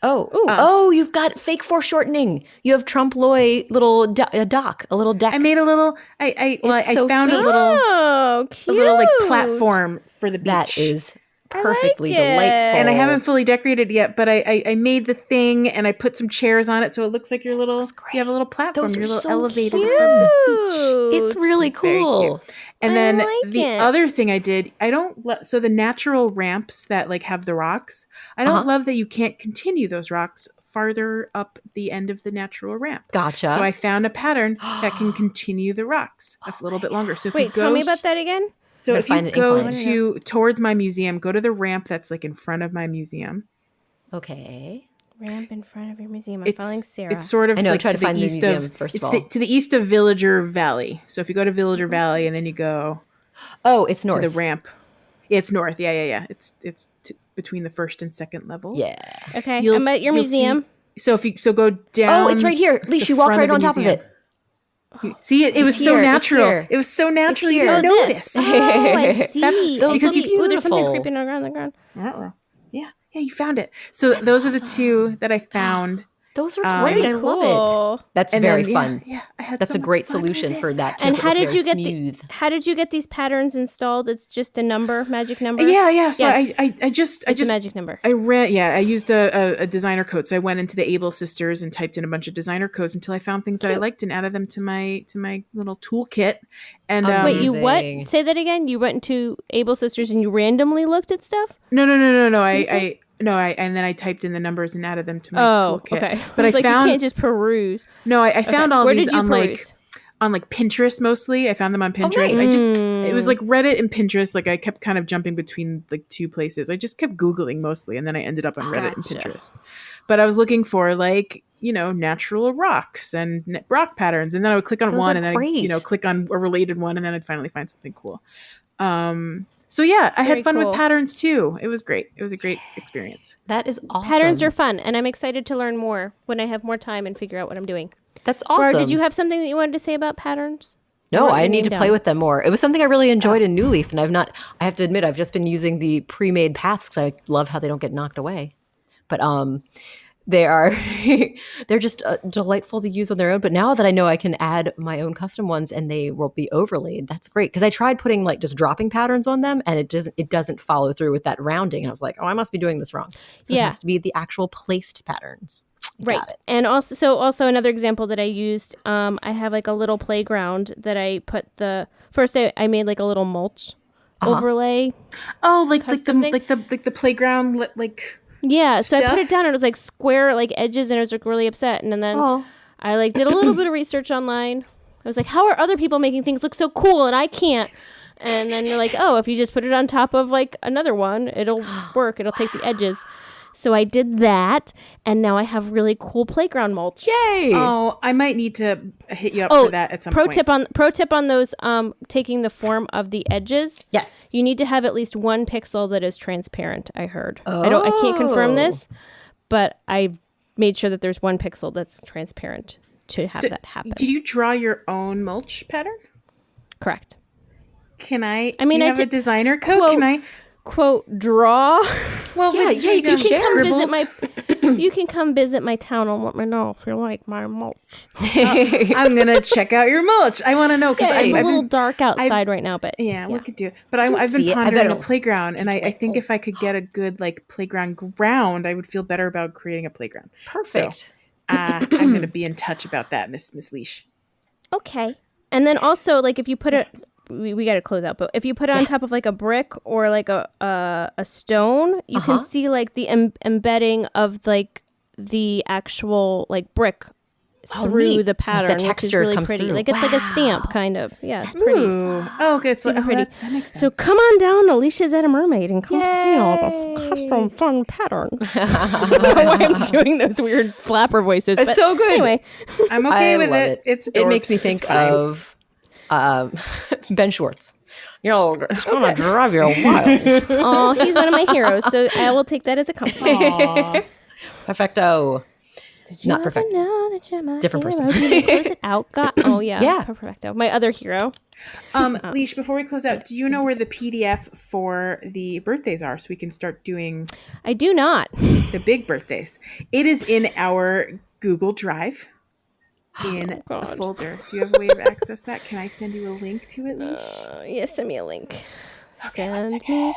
Oh, you've got fake foreshortening. You have Trump Loy little dock, a little deck. I made a little. I so found sweet. Oh, a cute. little like platform for the beach. That is perfectly it. delightful. And I haven't fully decorated yet, but I made the thing and I put some chairs on it, so it looks like your little. You have a little platform. Those are your little so elevated cute. from the beach. It's really Very cool. cute. And I then like the it. other thing I did, so the natural ramps that like have the rocks, I don't love that you can't continue those rocks farther up the end of the natural ramp. Gotcha. So I found a pattern that can continue the rocks a little bit longer. So if you Wait, go, tell me about that again. So Gotta if find you an go incline. towards my museum, go to the ramp that's like in front of my museum. Okay. Ramp in front of your museum. I'm following Sarah. It's sort of I know, like try to to find the the east museum, of first of it's all. to the east of Villager Valley. So if you go to Villager Valley and then you go Oh, it's north. to the ramp, it's north. Yeah. It's between the first and second levels. Yeah. Okay, You'll I'm at your you'll museum. So go down. Oh, it's right here. the Leesh, you walk front right on the top of museum. it. See, it was so here, it's natural. here. It was so natural. You here. didn't Oh, notice. this. Oh, I see. those because are Oh, there's something beautiful. creeping around the ground. Yeah, you found it. So those are the two that I found. Those are Um, great. I Cool. love it. That's And very then, fun. Yeah, I had That's so a much great fun with solution it. for that. And to how look did you very get smooth. how did you get these patterns installed? It's just a number, magic number. Yeah. So Yes. I just It's a magic number. I used a designer code. So I went into the Able Sisters and typed in a bunch of designer codes until I found things that I liked and added them to my little toolkit. And Wait, you Amazing. what? Say that again. You went into Able Sisters and you randomly looked at stuff. No. And then I typed in the numbers and added them to my Oh, toolkit. okay. But I like found you can't just peruse. I found all Where these did you on peruse? like Pinterest mostly. I found them on Pinterest. nice. It was like Reddit and Pinterest. Like I kept kind of jumping between like two places. I just kept Googling mostly, and then I ended up on Reddit and Gotcha. Pinterest. But I was looking for like, natural rocks and rock patterns, and then I would click on Those one, are and then great. click on a related one, and then I'd finally find something cool. So yeah, I Very had fun cool. with patterns too. It was great. It was a great experience. That is awesome. Patterns are fun, and I'm excited to learn more when I have more time and figure out what I'm doing. That's awesome. Or did you have something that you wanted to say about patterns? No, Wrote I your need to name play down. with them more. It was something I really enjoyed in New Leaf, and I have to admit, I've just been using the pre-made paths because I love how they don't get knocked away. But they're just delightful to use on their own. But now that I know I can add my own custom ones and they will be overlaid, that's great. Because I tried putting like just dropping patterns on them, and it doesn't follow through with that rounding. And I was like, oh, I must be doing this wrong. So it Yeah. has to be the actual placed patterns. Right. Got it. And also another example that I used, I have like a little playground that I put I made like a little mulch overlay. Oh, like Custom thing? the playground like. Yeah, so I put Stuff? it down and it was like square like edges and I was like really upset. And then Oh. I like did a little bit of research online. I was like, how are other people making things look so cool and I can't? And then they're like, oh, if you just put it on top of like another one, it'll work. It'll take the edges. So I did that, and now I have really cool playground mulch. Yay! Oh, I might need to hit you up for that at some pro point. tip on those taking the form of the edges. Yes. You need to have at least one pixel that is transparent, I heard. I can't confirm this, but I made sure that there's one pixel that's transparent to have that happen. Did you draw your own mulch pattern? Correct. Can I? I mean, do you I have a did- designer code. quote- Can I? Quote, draw. Well, Yeah, with- yeah, you can You can come scribbled. visit you can come visit my town and let me know if you like my mulch. I'm gonna check out your mulch. I want to know because It's a I've little been, dark outside right now, but yeah, we could do it. But I've see been it. I pondering bet a it'll- playground, and I think if I could get a good like playground ground, I would feel better about creating a playground. Perfect. I'm gonna be in touch about that, Miss Leesh. okay. And then also, like, if you put it, we got to close out, but if you put it on top of like a brick or like a stone, you can see like the embedding of like the actual like brick through neat. the pattern, Like the which is texture really comes pretty. through. Like it's like a stamp kind of. Yeah, it's pretty. Ooh. Oh, okay. So Super pretty. That makes sense. So come on down to Leesh's at a Mermaid and come see all the custom fun patterns. I don't know why I'm doing those weird flapper voices. It's but so good. Anyway, I'm okay I with love it. It's it makes me dorks. think It's fine. of Ben Schwartz. It's gonna drive you wild. oh, he's one of my heroes, so I will take that as a compliment. Perfecto. Not perfect. Know that you're my Different hero? person. Do you close it out? Oh yeah, Yeah. perfecto. My other hero. Leesh, before we close out, do you know where the PDF for the birthdays are so we can start doing I do not. the big birthdays? It is in our Google Drive in a God. folder. Do you have a way to access that? Can I send you a link to it, Leesh? Yeah, send me a link. Okay, one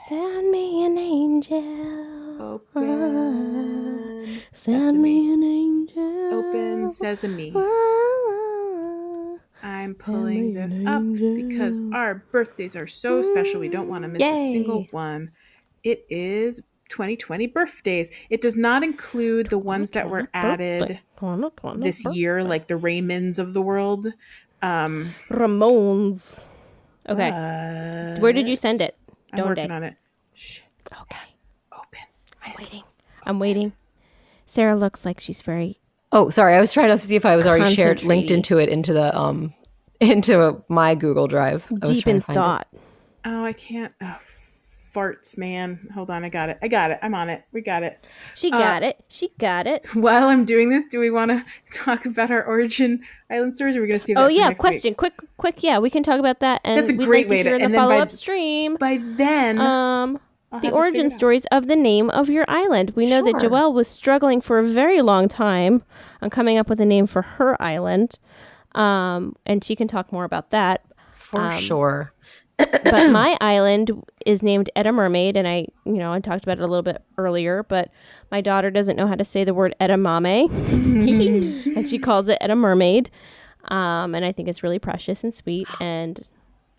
Send me an angel. Open Send me an angel. Open Sesame. Ah. I'm pulling this up because our birthdays are so special. We don't want to miss a single one. It is 2020 birthdays. It does not include the ones that were added this year, like the Raymonds of the world. Ramones. Okay. Where did you send it? I'm working on it. Shh. Okay. Open. I'm waiting. Sarah looks like she's very Oh, sorry. I was trying to see if I was already linked Concentrating. into it into the into my Google Drive. I was deep trying in to find it. thought. Oh, I can't. Oh, farts, man. Hold on. I got it. I'm on it. We got it. She got it. While I'm doing this, do we want to talk about our Origin Island stories? Or are we going to see that Oh for yeah, next question. week? Quick. Yeah, we can talk about that. And That's a we'd great like to way to- hear in the and then by- follow-up stream. By then, I'll have The this origin figured out. stories of the name of your island. We know that Sure. Joelle was struggling for a very long time on coming up with a name for her island. And she can talk more about that. For sure. But my island is named Edda Mermaid, and I talked about it a little bit earlier, but my daughter doesn't know how to say the word edamame, and she calls it Edda Mermaid. And I think it's really precious and sweet, and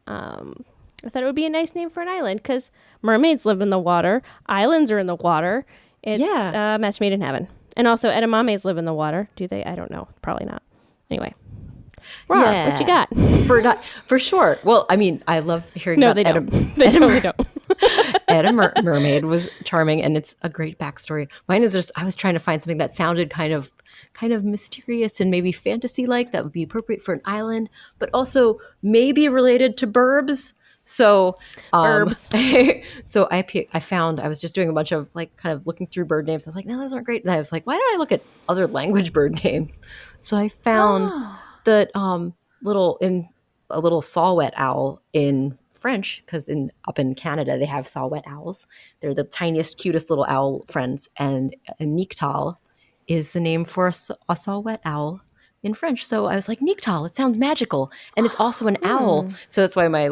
I thought it would be a nice name for an island, because mermaids live in the water, islands are in the water. It's a match made in heaven. And also edamames live in the water. Do they? I don't know. Probably not. Anyway. Rar, what you got? For sure. Well, I mean, I love hearing No, about they Edda. don't. They totally don't. Edda Mermaid was charming, and it's a great backstory. Mine is just I was trying to find something that sounded kind of mysterious and maybe fantasy-like that would be appropriate for an island, but also maybe related to burbs. So so I found I was just doing a bunch of like kind of looking through bird names. I was like, no, those aren't great. And I was like, why don't I look at other language bird names? So I found that a little saw-whet owl in French, because up in Canada they have saw-whet owls. They're the tiniest, cutest little owl friends, and a Niktal is the name for a saw-whet owl in French. So I was like, Niktal, it sounds magical, and it's also an owl. So that's why my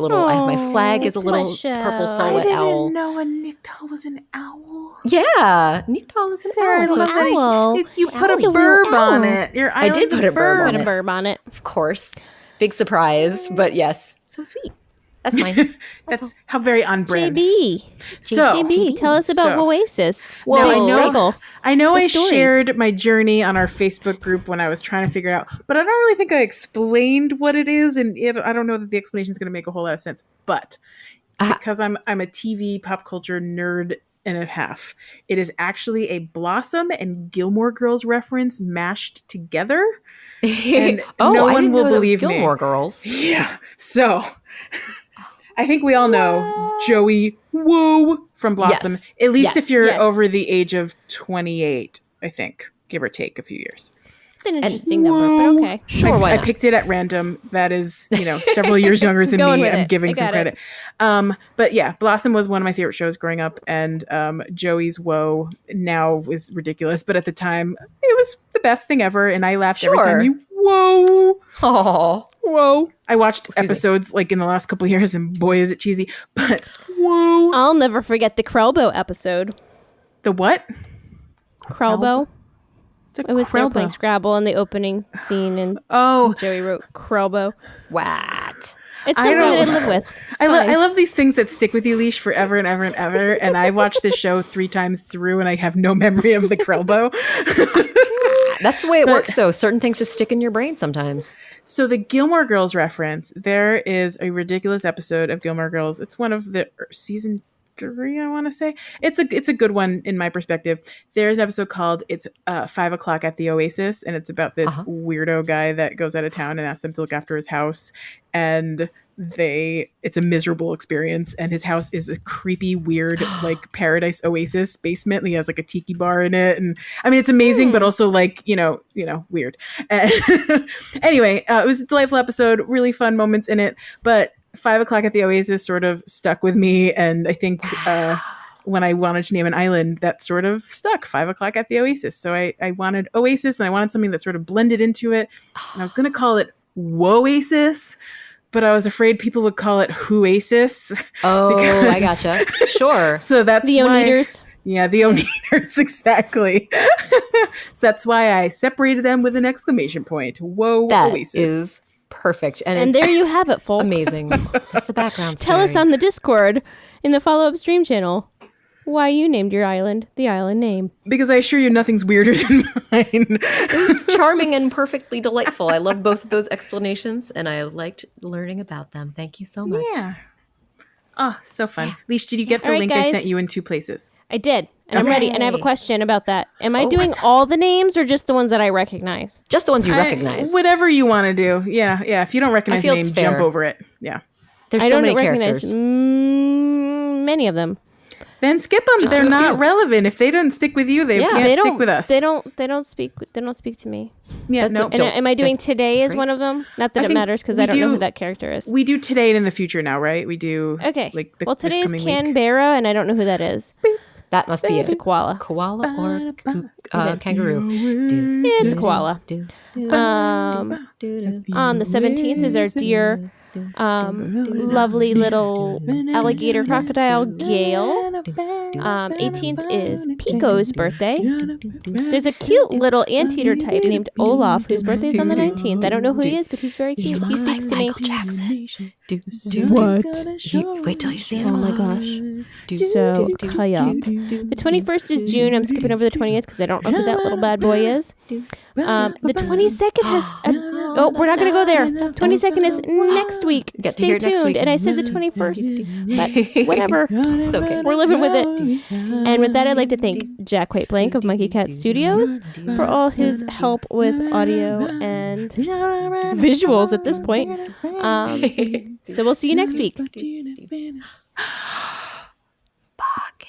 flag is a little purple I saw-whet didn't owl. know a Niktal was an owl. Yeah, Niktal is an Sarah, owl. So it's owl. You put a Owl's a real burb on owl. it. Your I did island's put a burb on Put a it. burb on it. Of course, big surprise, but yes, so sweet. That's mine. That's how very on brand. JB. So- JB, tell us about So- Oasis. Well, Big I know, struggle. I story. shared my journey on our Facebook group when I was trying to figure it out, but I don't really think I explained what it is, and I don't know that the explanation is going to make a whole lot of sense. But because I'm a TV pop culture nerd and a half, it is actually a Blossom and Gilmore Girls reference mashed together, and no I one didn't will know that was believe me. Gilmore Girls. Yeah, so. I think we all know Joey Whoa from Blossom. Yes. At least if you're Yes. over the age of 28, I think, give or take a few years. It's an interesting number, but okay. Sure, why I not? picked it at random. That is, several years younger than Going me. with I'm it. giving I some got it. credit. But yeah, Blossom was one of my favorite shows growing up, and Joey's Whoa now is ridiculous, but at the time it was the best thing ever, and I laughed every time Sure. you whoa. Oh, Whoa. I watched Excuse me. episodes like in the last couple of years, and boy, is it cheesy. But whoa. I'll never forget the Krellbo episode. The what? Krellbo. It's a It was there Krellbo. playing Scrabble in the opening scene, and Oh, Joey wrote Krellbo. what? It's I something that I don't- live with. It's I fine. love these things that stick with you, Leash, forever and ever and ever. And I've watched this show 3 times through, and I have no memory of the Krellbo. That's the way it works, though. Certain things just stick in your brain sometimes. So the Gilmore Girls reference, there is a ridiculous episode of Gilmore Girls. It's one of the season 3, I want to say. It's a good one in my perspective. There's an episode called It's 5 o'clock at the Oasis, and it's about this weirdo guy that goes out of town and asks them to look after his house. And it's a miserable experience, and his house is a creepy, weird, like paradise oasis basement. He has like a tiki bar in it, and I mean it's amazing, but also like weird. Anyway, it was a delightful episode, really fun moments in it, but 5 o'clock at the Oasis sort of stuck with me, and I think when I wanted to name an island, that sort of stuck. 5 o'clock at the Oasis. So I wanted Oasis, and I wanted something that sort of blended into it, and I was going to call it Woasis, but I was afraid people would call it Whoasis. Oh, I gotcha. Sure. So that's The Oneaters. Yeah, the Oneaters, exactly. So that's why I separated them with an exclamation point. Whoa, That Oasis. is perfect. And there you have it, folks. amazing. That's the background story. Tell us on the Discord in the follow-up stream channel why you named your island the island name. Because I assure you nothing's weirder than mine. It was charming and perfectly delightful. I love both of those explanations, and I liked learning about them. Thank you so much. Yeah. Oh, so fun. Leesh, did you get the All right, link I guys. sent you in 2 places? I did, and I'm ready, and I have a Okay. question about that. Am I doing all the names or just the ones that I recognize? Just the ones you recognize. Whatever you want to do. Yeah. If you don't recognize the feel name, it's fair. jump over it. Yeah. There's I so don't many recognize characters. many of them. Then skip them. They're do a not few. relevant. If they don't stick with you, they can't they stick don't with us. They don't speak. They don't speak to me. Yeah, no. And am I doing today as great. one of them? Not that I it think matters because we I don't know do- who that character is. We do today and in the future now, right? We do. Okay. Like Well, this today's coming week. Canberra, and I don't know who that is. That must be It's a a koala. koala or is. kangaroo. It's a koala. On the 17th is our dear, lovely little alligator crocodile, Gail. 18th is Pico's birthday. There's a cute little anteater type named Olaf whose birthday is on the 19th. I don't know who he is, but he's very cute. He speaks to me. What? Wait till you see his Oh my clothes. gosh. So cute. The 21st is June. I'm skipping over the 20th because I don't know who that little bad boy is. The 22nd has... we're not going to go there. 22nd is next week. Get to Stay hear it next tuned. week. And I said the 21st. But whatever. It's okay. We're living with it. And with that, I'd like to thank Jack White Blank of Monkey Cat Studios for all his help with audio and visuals at this point. So we'll see you next week. Pocket.